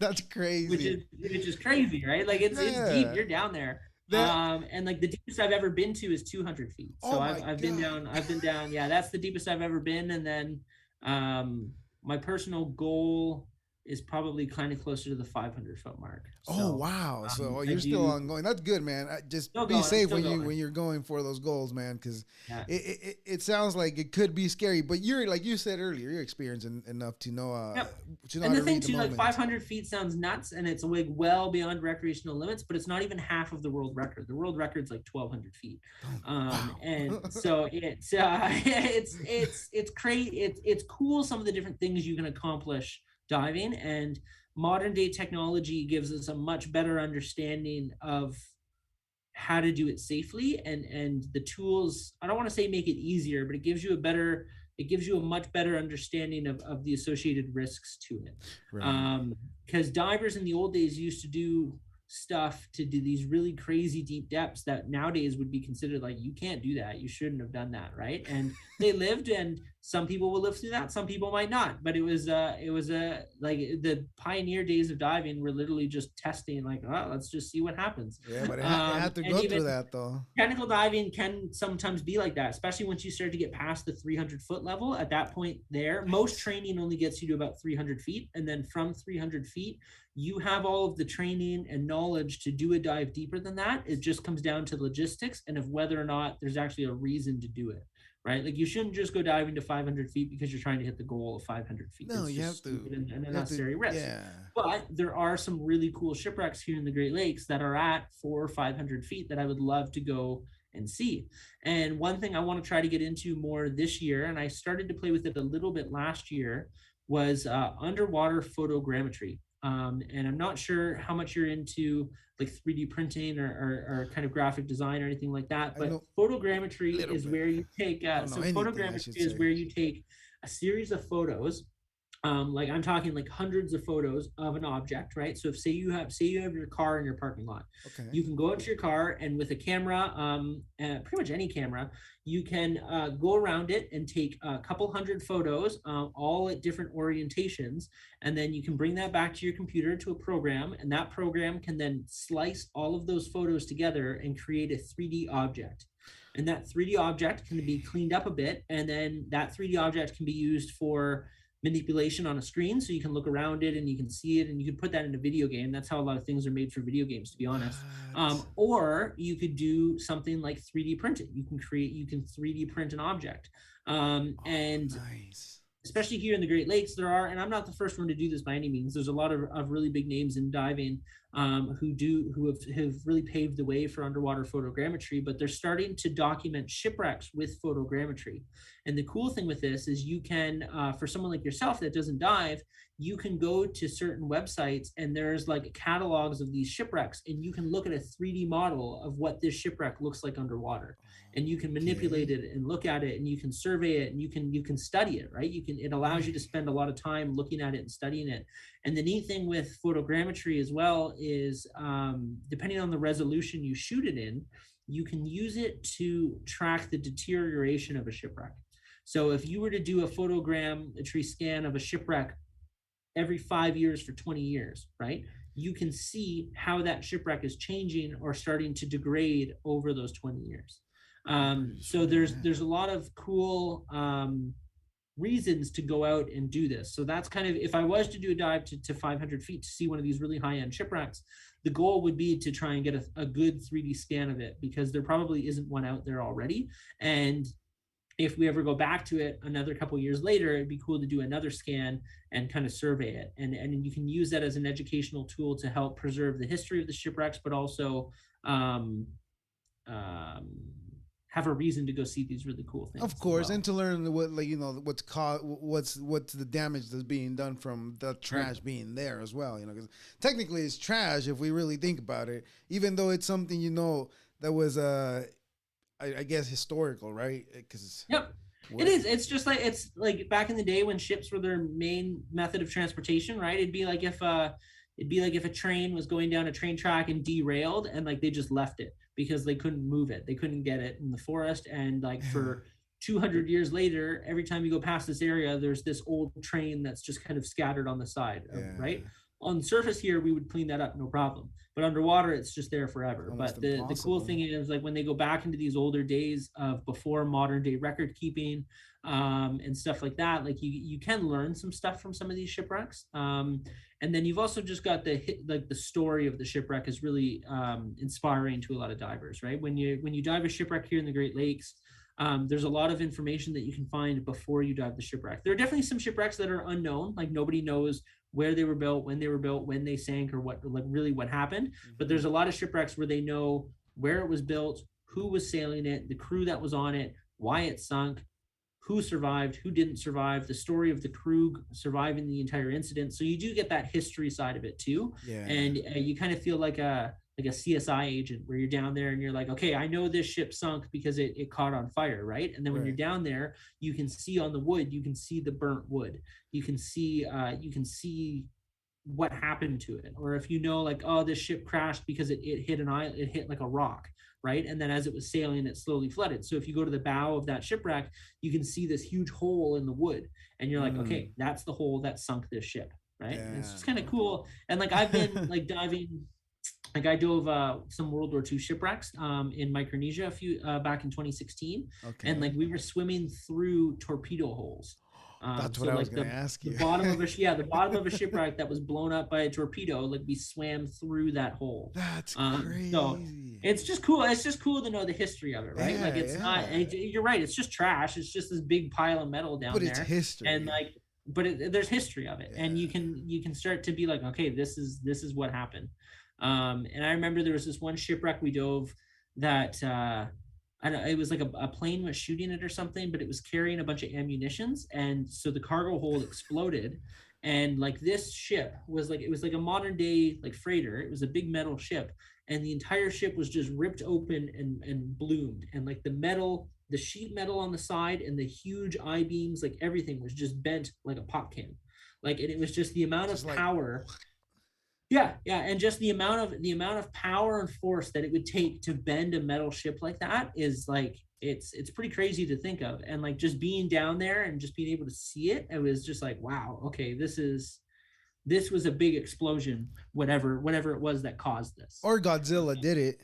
That's crazy. Which is crazy, right? Like it's deep. You're down there. And like the deepest I've ever been to is 200 feet. So I've been down. Yeah, that's the deepest I've ever been. And then my personal goal is probably kind of closer to the 500-foot mark. Oh So wow! So I you're still do ongoing. That's good, man. Just still be going. I'm safe still when going. you're going for those goals, man. Because Yeah. it sounds like it could be scary, but you're like you said earlier, you're experienced enough Yep. to know And how the to thing read the too, like moment. 500 feet sounds nuts, and it's like well beyond recreational limits, but it's not even half of the world record. The world record's like 1,200 feet, Wow. and so it's it's crazy. It's cool some of the different things you can accomplish diving, and modern day technology gives us a much better understanding of how to do it safely, and the tools, I don't want to say make it easier, but it gives you a much better understanding of the associated risks to it. Right. Because divers in the old days used to do stuff to do these really crazy deep depths that nowadays would be considered like, you can't do that, you shouldn't have done that, right? And they lived, and some people will live through that, some people might not, but it was a like the pioneer days of diving were literally just testing, like, oh, let's just see what happens. Yeah, but it had to And go even through that though. technical diving can sometimes be like that, especially once you start to get past the 300-foot level. At that point, there, most Right. training only gets you to about 300 feet. And then from 300 feet, you have all of the training and knowledge to do a dive deeper than that. It just comes down to logistics and of whether or not there's actually a reason to do it, right? Like, you shouldn't just go diving to 500 feet because you're trying to hit the goal of 500 feet. No, It's you just have to. stupid and You have to. unnecessary risk. Yeah. But there are some really cool shipwrecks here in the Great Lakes that are at 400 or 500 feet that I would love to go and see. And one thing I want to try to get into more this year, and I started to play with it a little bit last year, was underwater photogrammetry. And I'm not sure how much you're into like 3D printing or kind of graphic design or anything like that, I but know a photogrammetry little is bit. where you take, I don't know anything, I photogrammetry should is say. where you take a series of photos, like I'm talking like hundreds of photos of an object, right? So if say you have your car in your parking lot, Okay. you can go out to your car, and with a camera, pretty much any camera, you can go around it and take a couple hundred photos, all at different orientations, and then you can bring that back to your computer to a program, and that program can then slice all of those photos together and create a 3D object. And that 3D object can be cleaned up a bit, and then that 3D object can be used for manipulation on a screen, so you can look around it and you can see it, and you can put that in a video game. That's how a lot of things are made for video games, to be honest. What? Or you could do something like 3D printing. You can 3D print an object. Oh, And nice. especially here in the Great Lakes, there are, and I'm not the first one to do this by any means. There's a lot of really big names in diving, who have really paved the way for underwater photogrammetry, but they're starting to document shipwrecks with photogrammetry. And the cool thing with this is you can, for someone like yourself that doesn't dive, you can go to certain websites and there's like catalogs of these shipwrecks, and you can look at a 3D model of what this shipwreck looks like underwater, and you can manipulate Okay. it and look at it, and you can survey it, and you can study it, right? It allows you to Right. spend a lot of time looking at it and studying it. And the neat thing with photogrammetry as well is, depending on the resolution you shoot it in, you can use it to track the deterioration of a shipwreck. So if you were to do a photogrammetry scan of a shipwreck every 5 years for 20 years, right? You can see how that shipwreck is changing or starting to degrade over those 20 years. I'm pretty So sure. Yeah. there's a lot of cool reasons to go out and do this. So that's kind of, if I was to do a dive to 500 feet to see one of these really high end shipwrecks, the goal would be to try and get a good 3D scan of it, because there probably isn't one out there already. And if we ever go back to it another couple years later, it'd be cool to do another scan and kind of survey it. And you can use that as an educational tool to help preserve the history of the shipwrecks, but also um, um, have a reason to go see these really cool Of things as course, well. and to learn what, like, what's the damage that's being done from the Right. trash being there as well. Because technically it's trash if we really think about it, even though it's something that was I guess historical, right? Because Yep. It is. It's like back in the day when ships were their main method of transportation, right? It'd be like if a train was going down a train track and derailed, and like they just left it because they couldn't move it. They couldn't get it in the forest, and like yeah, for 200 years later, every time you go past this area, there's this old train that's just kind of scattered on the side, yeah, right? On the surface here, we would clean that up, no problem. But underwater, it's just there forever. Almost But the cool thing is, like, when they go back into these older days of before modern day record keeping, and stuff like that, like you can learn some stuff from some of these shipwrecks. And then you've also just got the story of the shipwreck is really inspiring to a lot of divers, right? When you dive a shipwreck here in the Great Lakes, there's a lot of information that you can find before you dive the shipwreck. There are definitely some shipwrecks that are unknown, like nobody knows where they were built, when they sank, or what, like, really what happened. Mm-hmm. But there's a lot of shipwrecks where they know where it was built, who was sailing it, the crew that was on it, why it sunk, who survived, who didn't survive, the story of the crew surviving the entire incident. So you do get that history side of it too. Yeah. And you kind of feel like a CSI agent, where you're down there and you're like, okay, I know this ship sunk because it caught on fire, right? And then when you're down there, you can see on the wood, you can see the burnt wood. You can see what happened to it. Or if you know, like, oh, this ship crashed because it hit an island, it hit like a rock, right? And then as it was sailing, it slowly flooded. So if you go to the bow of that shipwreck, you can see this huge hole in the wood, and you're like, okay, that's the hole that sunk this ship, right? Yeah. And it's just kind of cool. And like, I've been like diving, like I dove some World War II shipwrecks in Micronesia back in 2016. Okay. And like we were swimming through torpedo holes. That's what I was going to ask you. The bottom of the bottom of a shipwreck that was blown up by a torpedo, like we swam through that hole. That's crazy. So it's just cool. It's just cool to know the history of it, right? Yeah, like it's not. You're right. It's just trash. It's just this big pile of metal down there. But it's history. And like, there's history of it, and you can start to be like, okay, this is what happened. And I remember there was this one shipwreck we dove that. I don't know, it was like a plane was shooting it or something, but it was carrying a bunch of ammunitions, and so the cargo hold exploded, and like this ship was like, it was like a modern day like freighter. It was a big metal ship, and the entire ship was just ripped open and bloomed, and like the sheet metal on the side and the huge I-beams, like everything was just bent like a pop can, like, and it was just the amount of power. Yeah, and just the amount of power and force that it would take to bend a metal ship like that is like, it's pretty crazy to think of. And like, just being down there and just being able to see it, it was just like, wow, okay, this was a big explosion, whatever it was that caused this. Or Godzilla did it.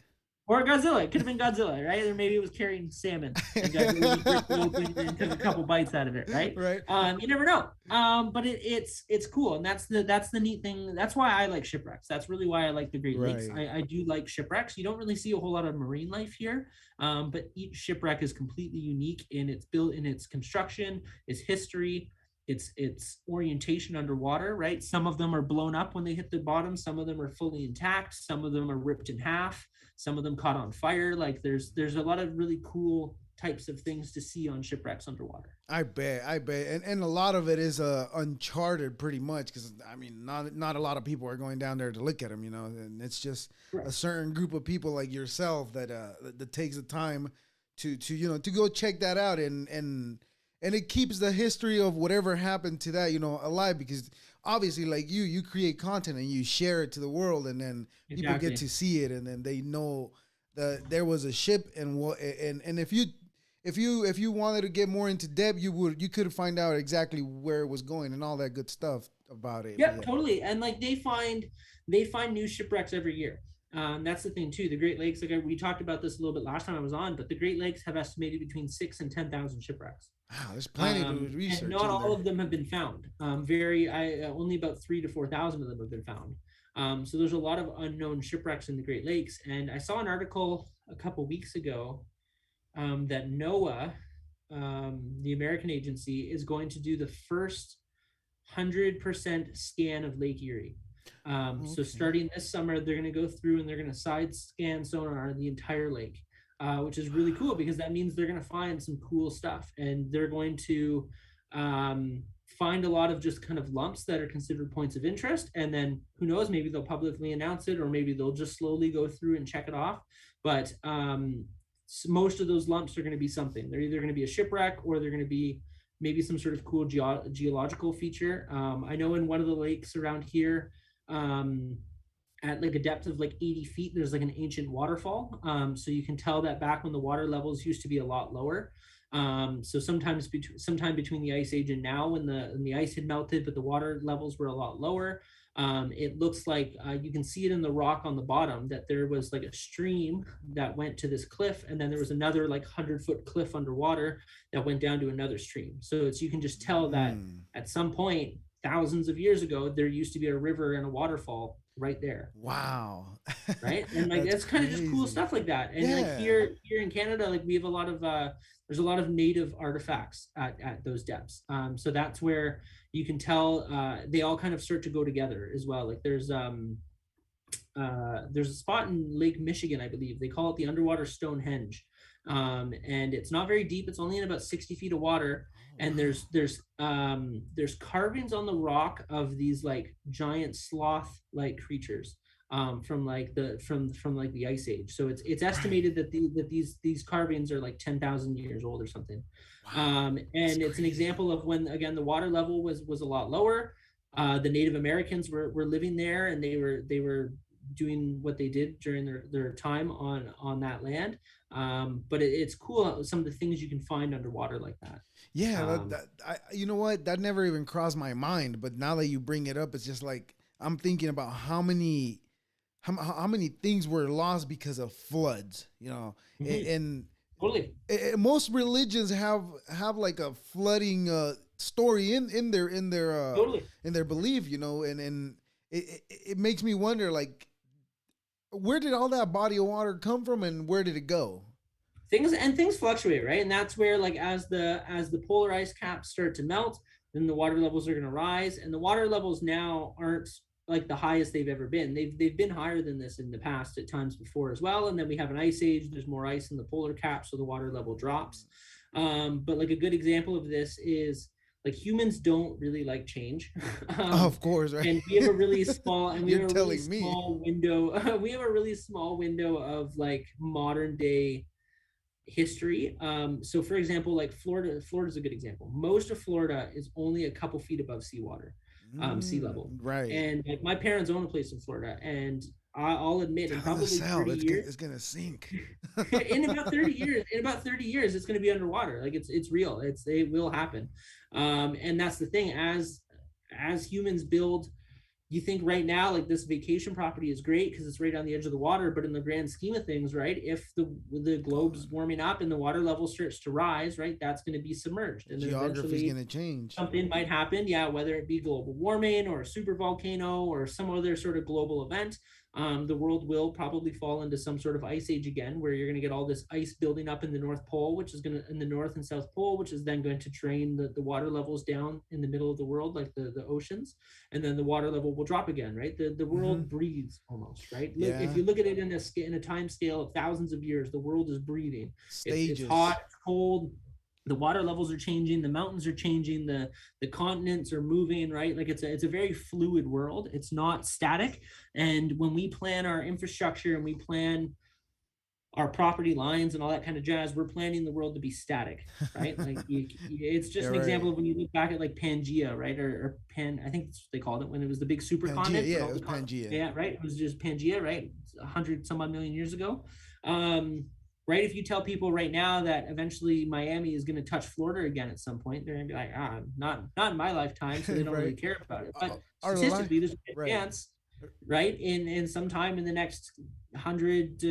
Or Godzilla. It could have been Godzilla, right? Or maybe it was carrying salmon and Godzilla ripped it open and took a couple bites out of it, right? Right. You never know. But it's cool, and that's the neat thing. That's why I like shipwrecks. That's really why I like the Great Lakes. I do like shipwrecks. You don't really see a whole lot of marine life here, but each shipwreck is completely unique in its built, in its construction, its history, its orientation underwater, right? Some of them are blown up when they hit the bottom. Some of them are fully intact. Some of them are ripped in half. Some of them caught on fire. Like there's a lot of really cool types of things to see on shipwrecks underwater. I bet. And a lot of it is uncharted pretty much, because I mean, not a lot of people are going down there to look at them, you know, and it's just a certain group of people like yourself that takes the time to go check that out, and it keeps the history of whatever happened to that, you know, alive, because obviously, like you create content and you share it to the world, and then people get to see it, and then they know that there was a ship, and if you wanted to get more into depth, you could find out exactly where it was going and all that good stuff about it. Yeah, totally. And like they find new shipwrecks every year. That's the thing too. The Great Lakes, like we talked about this a little bit last time I was on, but the Great Lakes have estimated between 6,000 and 10,000 shipwrecks. Wow, there's plenty to research. And not all of them have been found. Only about 3,000 to 4,000 of them have been found. So there's a lot of unknown shipwrecks in the Great Lakes. And I saw an article a couple weeks ago that NOAA, the American agency, is going to do the first 100% scan of Lake Erie. So starting this summer, they're going to go through and they're going to side scan sonar the entire lake. Which is really cool, because that means they're going to find some cool stuff, and they're going to find a lot of just kind of lumps that are considered points of interest. And then who knows, maybe they'll publicly announce it, or maybe they'll just slowly go through and check it off. But most of those lumps are going to be something. They're either going to be a shipwreck, or they're going to be maybe some sort of cool geological feature. I know in one of the lakes around here, at like a depth of like 80 feet, there's like an ancient waterfall. So you can tell that back when the water levels used to be a lot lower. So sometime between the ice age and now, when the ice had melted, but the water levels were a lot lower. It looks like you can see it in the rock on the bottom that there was like a stream that went to this cliff, and then there was another like 100-foot cliff underwater that went down to another stream. So it's you can just tell that at some point thousands of years ago there used to be a river and a waterfall right there. Wow. Right, and like That's that's kind of just cool crazy. stuff like that. And like Yeah. here in Canada, like we have a lot of there's a lot of native artifacts at those depths. So that's where you can tell they all kind of start to go together as well. Like there's a spot in Lake Michigan, I believe. They call it the underwater Stonehenge. And it's not very deep. It's only in about 60 feet of water. Oh, And wow. there's carvings on the rock of these like giant sloth like creatures from like from like the ice age. So it's Right. estimated that these carvings are like 10,000 years old or something. Wow. That's And it's an crazy. example of when again the water level was a lot lower. The Native Americans were living there, and they were doing what they did during their time on that land. But it's cool some of the things you can find underwater like that. Yeah, Um, you know what? That never even crossed my mind. But now that you bring it up, it's just like I'm thinking about how many things were lost because of floods. You know, mhm, and totally, most religions have like a flooding story totally. in their belief. You know, and it makes me wonder like where did all that body of water come from and where did it go? Things fluctuate, right? And that's where like as the polar ice caps start to melt, then the water levels are going to rise, and the water levels now aren't like the highest they've ever been. They've been higher than this in the past at times before as well. And then we have an ice age. There's more ice in the polar cap, so the water level drops. But like a good example of this is like humans don't really like change. Of course, right? And we have a really small and we You're have a really telling me. small window we have a really small window of like modern day history. So for example, like Florida is a good example. Most of Florida is only a couple feet above seawater, sea level. Right. And like my parents own a place in Florida, and I'll admit in Time to probably sell. 30 years, It's gonna sink. in about 30 years, it's going to be underwater. Like it's real. It will happen. And that's the thing. As humans build, you think right now like this vacation property is great because it's right on the edge of the water, but in the grand scheme of things, right, if the globe's Gone. warming up and the water level starts to rise, right, that's going to be submerged, The and then geography's eventually gonna change. something might happen, yeah, whether it be global warming or a super volcano or some other sort of global event. The world will probably fall into some sort of ice age again, where you're going to get all this ice building up in the North Pole, which is going to in the North and South Pole, which is then going to drain the water levels down in the middle of the world, like the oceans, and then the water level will drop again, right? The Mm-hmm. world breathes almost, right? Look, if Yeah. you look at it in a time scale of thousands of years, the world is breathing. It's hot, Stages. it's cold, the water levels are changing, the mountains are changing, the continents are moving, right? Like it's a very fluid world. It's not static. And when we plan our infrastructure and we plan our property lines and all that kind of jazz, we're planning the world to be static, right? Like it's Yeah, just an right. example of when you look back at like Pangea, right? Or Pan, I think that's what they called it when it was the big Pangea. supercontinent, Yeah, but it all was the Pangea. yeah, right. It was just Pangea, right? 100 some odd million years ago. Um, right. If you tell people right now that eventually Miami is going to touch Florida again at some point, they're going to be like, not in my lifetime, so they don't really Right. care about it. But Our life. statistically, there's a Right. chance, right, in some time in the next 100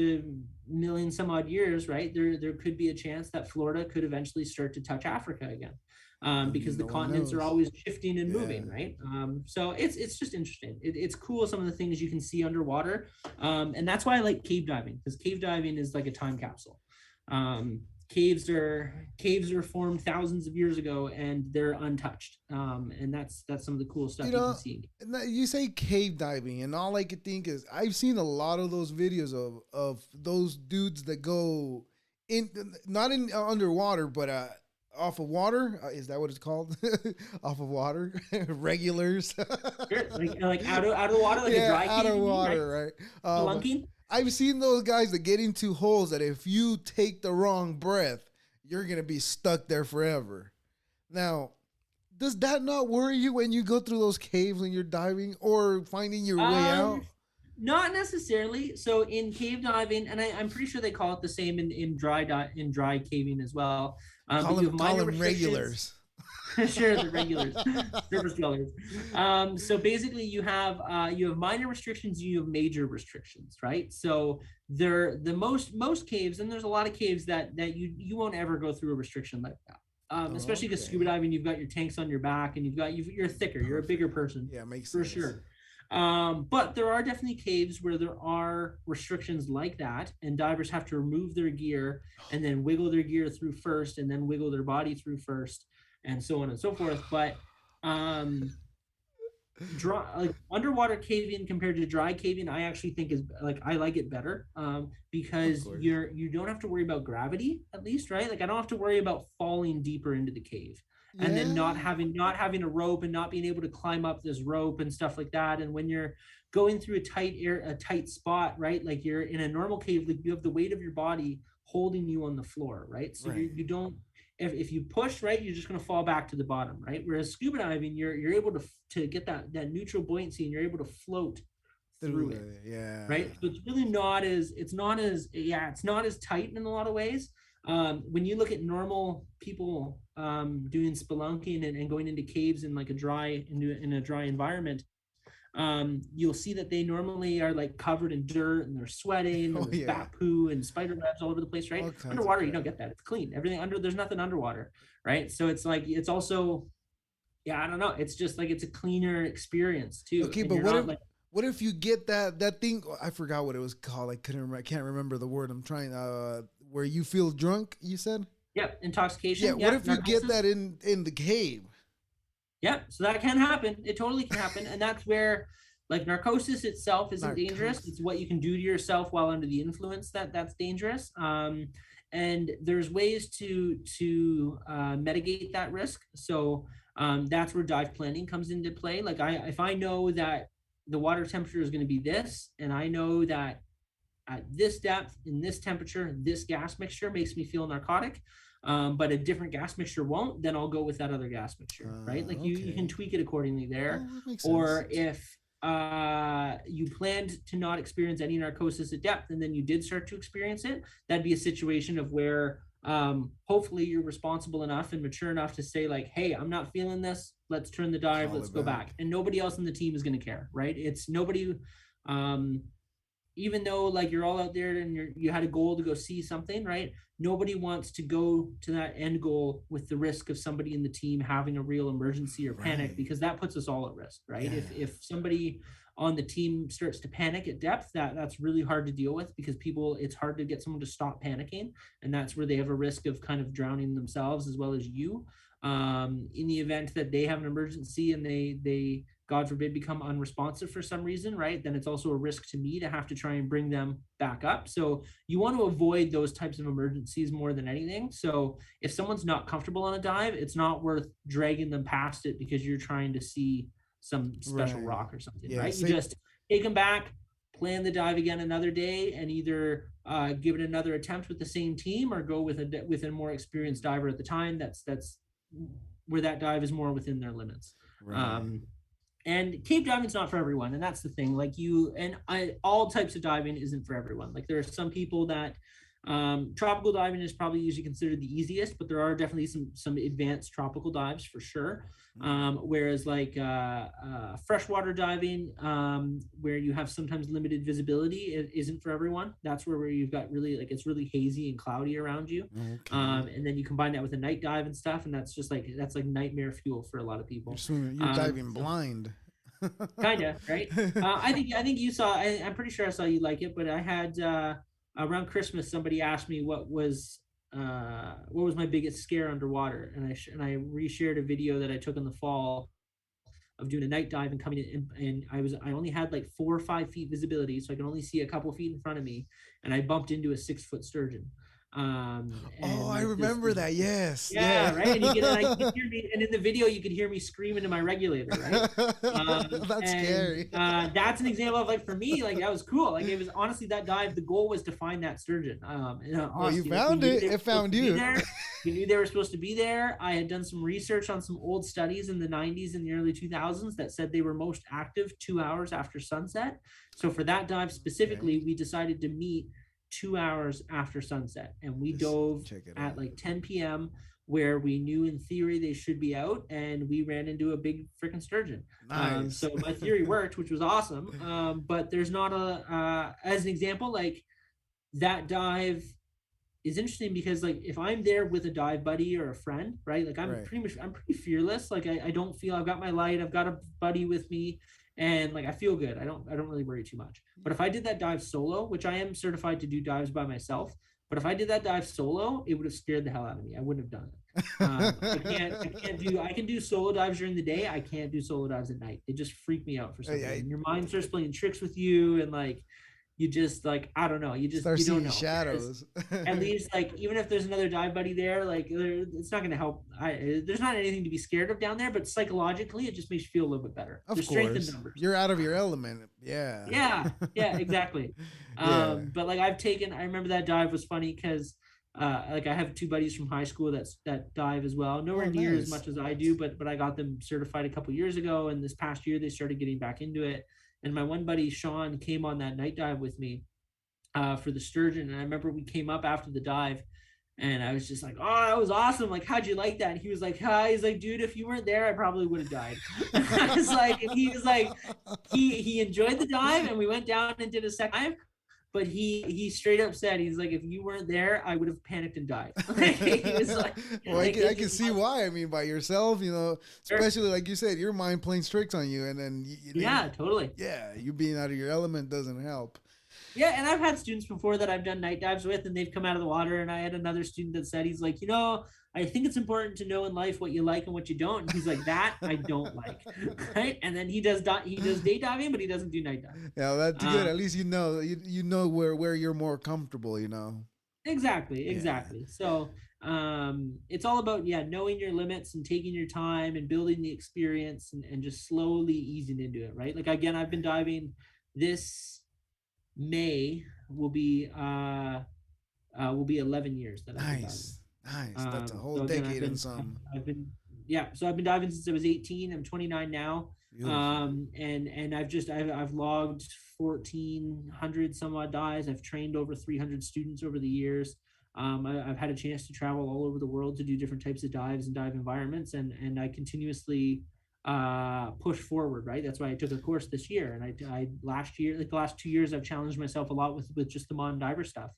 million some odd years, right, there could be a chance that Florida could eventually start to touch Africa again, because the No one continents are knows. always shifting and Yeah. moving, right? So it's just interesting. It's cool some of the things you can see underwater, and that's why I like cave diving, because cave diving is like a time capsule. um, caves are formed thousands of years ago and they're untouched, and that's some of the cool You stuff you can know, see. you say cave diving, and all I could think is I've seen a lot of those videos of those dudes that go in, not in underwater, but off of water. Is that what it's called? Off of water, regulars. Sure, like out of the water, like a Yeah, dry out cave, of you mean, right? water, right? But Spelunking. I've seen those guys that get into holes that if you take the wrong breath, you're gonna be stuck there forever. Now, does that not worry you when you go through those caves when you're diving or finding your way Um, out? Not necessarily. So in cave diving, and I'm pretty sure they call it the same in dry caving as well. But you have Call minor them restrictions. regulars. Sure, the regulars, surface dwellers. So basically, you have minor restrictions, you have major restrictions, right? So they're the most caves, and there's a lot of caves that you won't ever go through a restriction like that. Especially because scuba Okay. diving, you've got your tanks on your back, and you're thicker, you're a bigger Perfect. person Yeah, makes for sense. sure. But there are definitely caves where there are restrictions like that, and divers have to remove their gear and then wiggle their gear through first, and then wiggle their body through first, and so on and so forth. But um, dry like underwater caving compared to dry caving, I actually think is like I like it better, Of because course. you don't have to worry about gravity, at least, right? Like I don't have to worry about falling deeper into the cave and then Yeah. not having a rope and not being able to climb up this rope and stuff like that. And when you're going through a tight spot, right? Like you're in a normal cave, like you have the weight of your body holding you on the floor, right? So Right. you don't, if you push, right, you're just going to fall back to the bottom, right? Whereas scuba diving, you're able to get that neutral buoyancy, and you're able to float through Through it, it. Yeah. right? So it's really not as it's not as tight in a lot of ways. When you look at normal people doing spelunking and going into caves in like in a dry environment, you'll see that they normally are like covered in dirt and they're sweating and Oh there's yeah. bat poo and spider webs all over the place, right? All kinds of Underwater, you crap. don't get that. It's clean. Everything under there's nothing underwater, right? So it's like it's also yeah, I don't know. It's just like it's a cleaner experience too, Okay, and but you're not like what if you get that thing? I forgot what it was called. I can't remember the word. I'm trying. Where you feel drunk? You said. yeah, Yeah. intoxication, What yeah, if you get narcosis. that in the cave? Yeah, so that can happen. It totally can happen, and that's where like narcosis itself isn't dangerous. Narcosis. It's what you can do to yourself while under the influence that's dangerous. And there's ways to mitigate that risk. So that's where dive planning comes into play. Like if I know that the water temperature is going to be this, and I know that at this depth, in this temperature, this gas mixture makes me feel narcotic, but a different gas mixture won't, then I'll go with that other gas mixture, right? Like you can Okay. tweak it accordingly there. Oh, that makes sense. Or if you planned to not experience any narcosis at depth and then you did start to experience it, that'd be a situation of where hopefully you're responsible enough and mature enough to say like, hey, I'm not feeling this, let's turn the dive, Call let's it go back, back. and nobody else in the team is going to care, right? It's nobody, um, even though like you're all out there and you had a goal to go see something, right? Nobody wants to go to that end goal with the risk of somebody in the team having a real emergency or panic, Right. because that puts us all at risk, right? Yeah. If somebody on the team starts to panic at depth, that's really hard to deal with, because people, it's hard to get someone to stop panicking, and that's where they have a risk of kind of drowning themselves as well as you. In the event that they have an emergency and they God forbid, become unresponsive for some reason, right? Then it's also a risk to me to have to try and bring them back up. So you want to avoid those types of emergencies more than anything. So if someone's not comfortable on a dive, it's not worth dragging them past it because you're trying to see some special Right. rock or something, Yeah. right? You Same. just take them back, plan the dive again another day, and either give it another attempt with the same team or go with a more experienced diver at the time. That's where that dive is more within their limits. Right. Um, and cave diving's not for everyone, and that's the thing. Like all types of diving isn't for everyone. Like there are some people that tropical diving is probably usually considered the easiest, but there are definitely some advanced tropical dives for sure. Whereas like freshwater diving, where you have sometimes limited visibility, it isn't for everyone. That's where you've got really like it's really hazy and cloudy around you, Okay. and then you combine that with a night dive and stuff, and that's like nightmare fuel for a lot of You're people. swimming. You're diving So blind. kinda, right? I think you saw. I'm pretty sure I saw you like it, but I had around Christmas somebody asked me what was my biggest scare underwater, and I reshared a video that I took in the fall of doing a night dive and coming in, and I only had like 4 or 5 feet visibility, so I could only see a couple feet in front of me, and I bumped into a 6 foot sturgeon, Oh, and I like remember this that. Yes. Yeah. yeah, right. And you could hear me, and in the video, you could hear me screaming to my regulator, right? That's And scary. that's an example of like for me, like that was cool. Like it was honestly that dive. The goal was to find that sturgeon. And Well, you honestly, like we found knew it. they were It supposed found to be you. there. We knew they were supposed to be there. I had done some research on some old studies in the 90s and the early 2000s that said they were most active 2 hours after sunset. So for that dive Okay. specifically, we decided to meet 2 hours after sunset, and we Just dove check it at out. like 10 p.m. where we knew in theory they should be out, and we ran into a big freaking sturgeon. Nice. So my theory worked, which was awesome. But there's not as an example, like that dive is interesting because like if I'm there with a dive buddy or a friend, right? Like Right. I'm pretty fearless. Like I don't feel I've got my light, I've got a buddy with me, and like I feel good. I don't really worry too much. But if I did that dive solo, which I am certified to do dives by myself, but if I did that dive solo, it would have scared the hell out of me. I wouldn't have done it. I can do solo dives during the day. I can't do solo dives at night. They just freak me out for some reason. Your mind starts playing tricks with you, and like you just like I don't know. Start You don't seeing know. shadows. At least like even if there's another dive buddy there, like it's not going to help. There's not anything to be scared of down there, but psychologically it just makes you feel a little bit better. Of There's strength in course, numbers. you're out of your element. Yeah. Yeah, exactly. Yeah. But like I remember that dive was funny because like I have two buddies from high school that dive as well, nowhere Oh, near as nice. much as I do, but I got them certified a couple years ago, and this past year they started getting back into it. And my one buddy Sean came on that night dive with me for the sturgeon. And I remember we came up after the dive, and I was just like, "Oh, that was awesome! Like, how'd you like that?" And he was like, "Hi." He's like, "Dude, if you weren't there, I probably would have died." I was like, and he was like, he enjoyed the dive, and we went down and did a second dive. But he straight up said, he's like, "If you weren't there, I would have panicked and died." He was like, Well, I can see why. I mean, by yourself, sure. especially like you said, your mind playing tricks on you, and then Yeah, totally. yeah, you being out of your element doesn't help. Yeah, and I've had students before that I've done night dives with, and they've come out of the water. And I had another student that said, he's like, I think it's important to know in life what you like and what you don't. And he's like, that I don't like, right? And then he does day diving, but he doesn't do night diving. Yeah, that's good. At least you know where you're more comfortable. Exactly, Yeah. exactly. So it's all about knowing your limits and taking your time and building the experience and just slowly easing into it, right? Like again, I've been diving this May will be 11 years that I've been diving. Nice, nice. That's a whole So again, decade and some. I've been, yeah. So I've been diving since I was 18. I'm 29 now. Beautiful. And I've logged 1,400 some odd dives. I've trained over 300 students over the years. I've had a chance to travel all over the world to do different types of dives and dive environments, and I continuously push forward, right? That's why I took a course this year, and I last year, like the last 2 years, I've challenged myself a lot with just the modern diver stuff.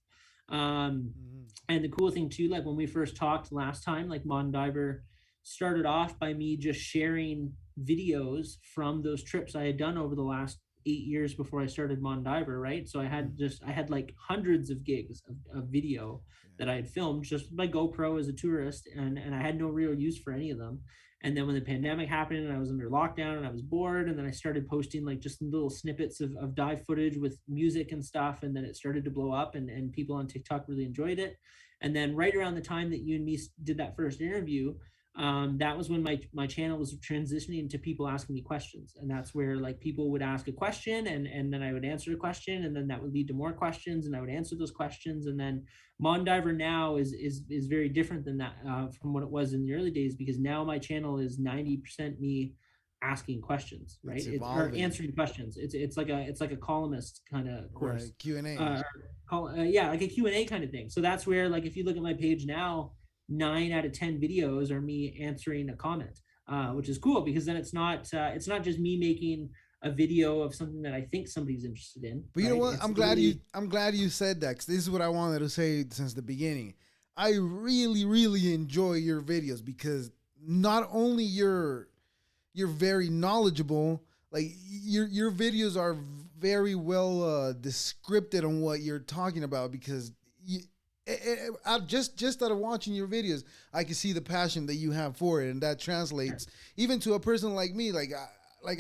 um Mhm. and the cool thing too, like when we first talked last time, like modern diver started off by me just sharing videos from those trips I had done over the last 8 years before I started Mon Diver, right? So I had like hundreds of gigs of video that I had filmed just by GoPro as a tourist, and I had no real use for any of them. And then when the pandemic happened and I was under lockdown and I was bored, and then I started posting like just little snippets of dive footage with music and stuff, and then it started to blow up, and people on TikTok really enjoyed it. And then right around the time that you and me did that first interview, that was when my channel was transitioning to people asking me questions, and that's where like people would ask a question, and then I would answer the question, and then that would lead to more questions, and I would answer those questions. And then Mondiver now is very different than that, from what it was in the early days, because now my channel is 90% me asking questions, right? It's Or evolving. answering questions. It's like a columnist kind of course. Right. Q&A. uh, yeah, like a Q&A kind of thing. So that's where, like, if you look at my page now, 9 out of 10 videos are me answering a comment, which is cool, because then it's not just me making a video of something that I think somebody's interested in, But you know right? what? It's literally I'm glad you said that, because this is what I wanted to say since the beginning. I really really enjoy your videos, because not only you're very knowledgeable, like your videos are very well descripted on what you're talking about, because I just out of watching your videos, I can see the passion that you have for it, and that translates even to a person like me. Like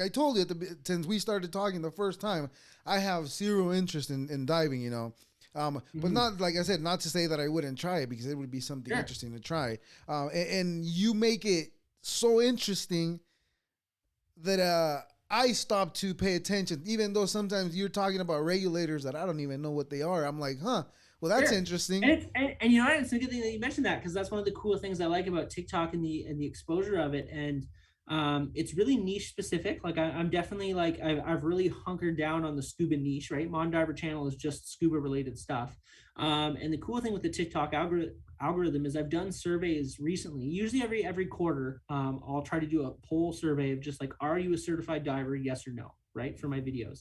I told you since we started talking the first time, I have zero interest in diving. But Mhm. not, like I said, not to say that I wouldn't try it, because it would be something Sure. interesting to try. And you make it so interesting that I stop to pay attention, even though sometimes you're talking about regulators that I don't even know what they are. I'm like, huh, well, that's Sure. interesting. And you know what? It's a good thing that you mentioned that, because that's one of the cool things I like about TikTok and the exposure of it. And it's really niche specific. Like I'm definitely like I've really hunkered down on the scuba niche, right? Mon Diver channel is just scuba related stuff. And the cool thing with the TikTok algorithm is I've done surveys recently. Usually every quarter, I'll try to do a poll survey of just like, are you a certified diver? Yes or no, right? For my videos.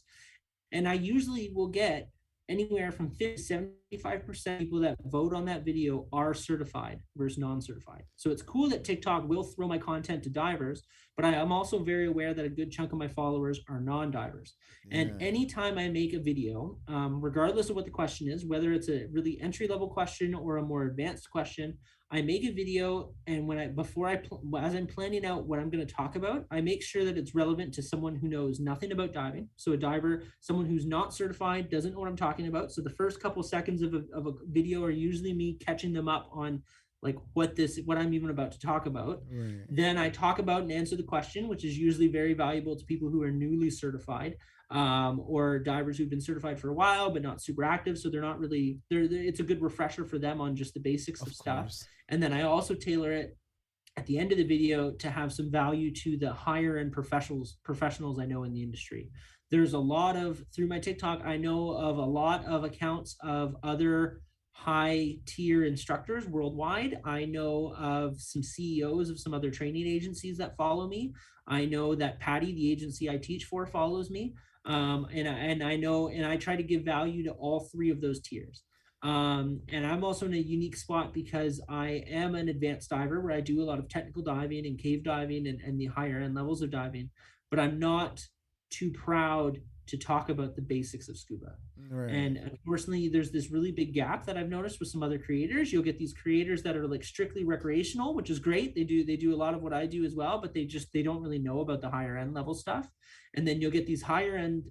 And I usually will get anywhere from 50 to 75% people that vote on that video are certified versus non-certified. So it's cool that TikTok will throw my content to divers, but I'm also very aware that a good chunk of my followers are non-divers. Yeah. And anytime I make a video, regardless of what the question is, whether it's a really entry-level question or a more advanced question, I make a video, and as I'm planning out what I'm going to talk about, I make sure that it's relevant to someone who knows nothing about diving. So a diver, someone who's not certified, doesn't know what I'm talking about. So the first couple seconds of a video are usually me catching them up on like what I'm even about to talk about. Right. Then I talk about and answer the question, which is usually very valuable to people who are newly certified, or divers who've been certified for a while but not super active, so they're not really it's a good refresher for them on just the basics of stuff. And then I also tailor it at the end of the video to have some value to the higher end professionals I know in the industry. There's a lot of, through my TikTok, I know of a lot of accounts of other high tier instructors worldwide. I know of some CEOs of some other training agencies that follow me. I know that Patty, the agency I teach for, follows me. And I know, and I try to give value to all three of those tiers. And I'm also in a unique spot because I am an advanced diver where I do a lot of technical diving and cave diving and the higher end levels of diving, but I'm not too proud to talk about the basics of scuba. Right. And unfortunately, there's this really big gap that I've noticed with some other creators. You'll get these creators that are like strictly recreational, which is great. They do a lot of what I do as well, but they don't really know about the higher end level stuff. And then you'll get these higher end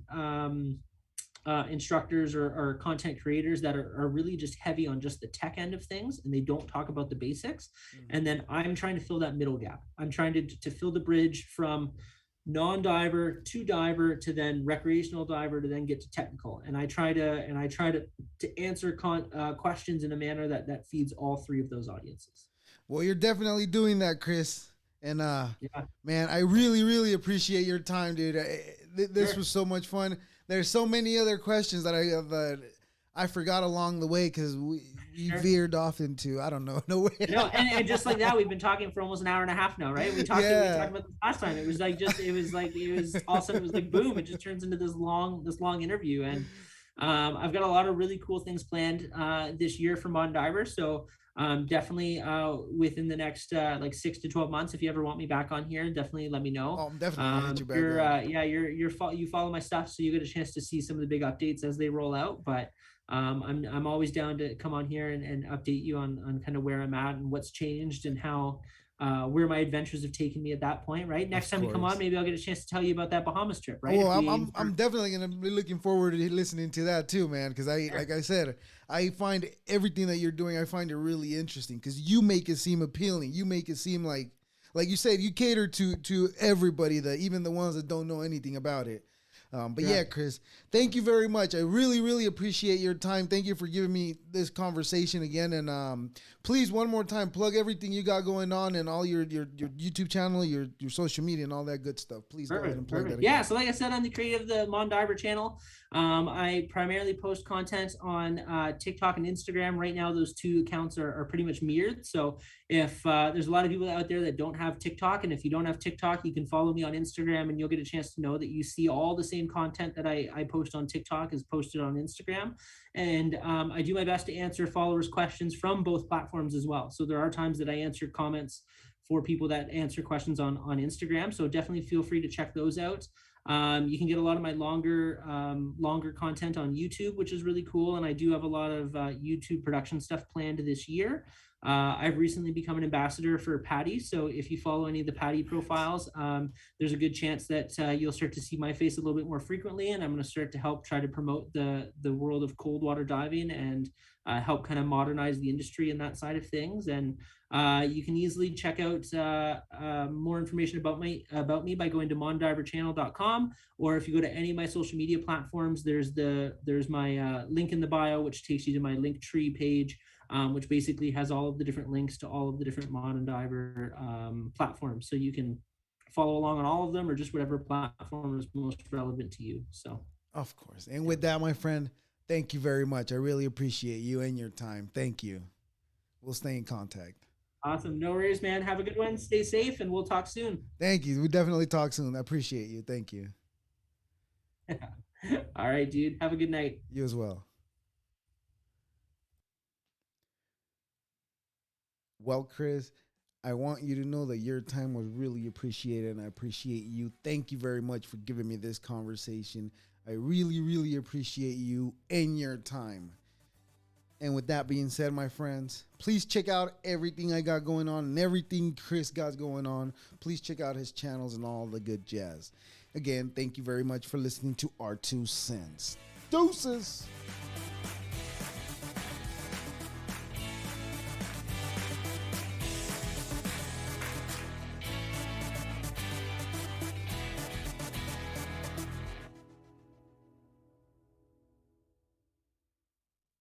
instructors or content creators that are really just heavy on just the tech end of things, and they don't talk about the basics. And then I'm trying to fill that middle gap. I'm trying to fill the bridge from non-diver to diver to then recreational diver to then get to technical. And I try to answer questions in a manner that feeds all three of those audiences. Well, you're definitely doing that, Chris. And man, I really, really appreciate your time, dude. This was so much fun. There's so many other questions that I forgot along the way because we veered off into, I don't know, nowhere. No, and just like that, we've been talking for almost an hour and a half now, right? We talked about this last time. It was all of a sudden it was like boom, it just turns into this long interview. And I've got a lot of really cool things planned this year for Modern Diver. So definitely within the next like 6 to 12 months, if you ever want me back on here, definitely let me know. Oh, I'm definitely hit you back. You follow my stuff, so you get a chance to see some of the big updates as they roll out. But I'm always down to come on here and update you on kind of where I'm at and what's changed and how where my adventures have taken me at that point. Right. Next time you come on, maybe I'll get a chance to tell you about that Bahamas trip. Right. Well, I'm definitely gonna be looking forward to listening to that too, man. Because like I said, I find everything that you're doing, I find it really interesting because you make it seem appealing. You make it seem like you said, you cater to everybody, even the ones that don't know anything about it. But yeah, Chris, thank you very much. I really, really appreciate your time. Thank you for giving me this conversation again. And please, one more time, plug everything you got going on and all your YouTube channel, your social media, and all that good stuff. Please go ahead and plug that again. Yeah, so like I said, I'm the creator of the Modern Diver channel. I primarily post content on TikTok and Instagram. Right now, those two accounts are pretty much mirrored. So if there's a lot of people out there that don't have TikTok, and if you don't have TikTok, you can follow me on Instagram and you'll get a chance to know that you see all the same content that I post on TikTok is posted on Instagram. And I do my best to answer followers' questions from both platforms as well. So there are times that I answer comments for people that answer questions on Instagram. So definitely feel free to check those out. You can get a lot of my longer content on YouTube, which is really cool. And I do have a lot of YouTube production stuff planned this year. I've recently become an ambassador for Patty. So if you follow any of the Patty profiles, there's a good chance that you'll start to see my face a little bit more frequently. And I'm going to start to help try to promote the world of cold water diving and help kind of modernize the industry and that side of things. And you can easily check out more information about me by going to moderndiverchannel.com, or if you go to any of my social media platforms, there's my link in the bio, which takes you to my Linktree page, which basically has all of the different links to all of the different Modern Diver platforms. So you can follow along on all of them or just whatever platform is most relevant to you. So, of course. And with that, my friend, thank you very much. I really appreciate you and your time. Thank you. We'll stay in contact. Awesome. No worries, man. Have a good one. Stay safe, and we'll talk soon. Thank you. We definitely talk soon. I appreciate you. Thank you. All right, dude. Have a good night. You as well. Well, Chris, I want you to know that your time was really appreciated, and I appreciate you. Thank you very much for giving me this conversation. I really, really appreciate you and your time. And with that being said, my friends, please check out everything I got going on and everything Chris got going on. Please check out his channels and all the good jazz. Again, thank you very much for listening to R2 Cents. Deuces!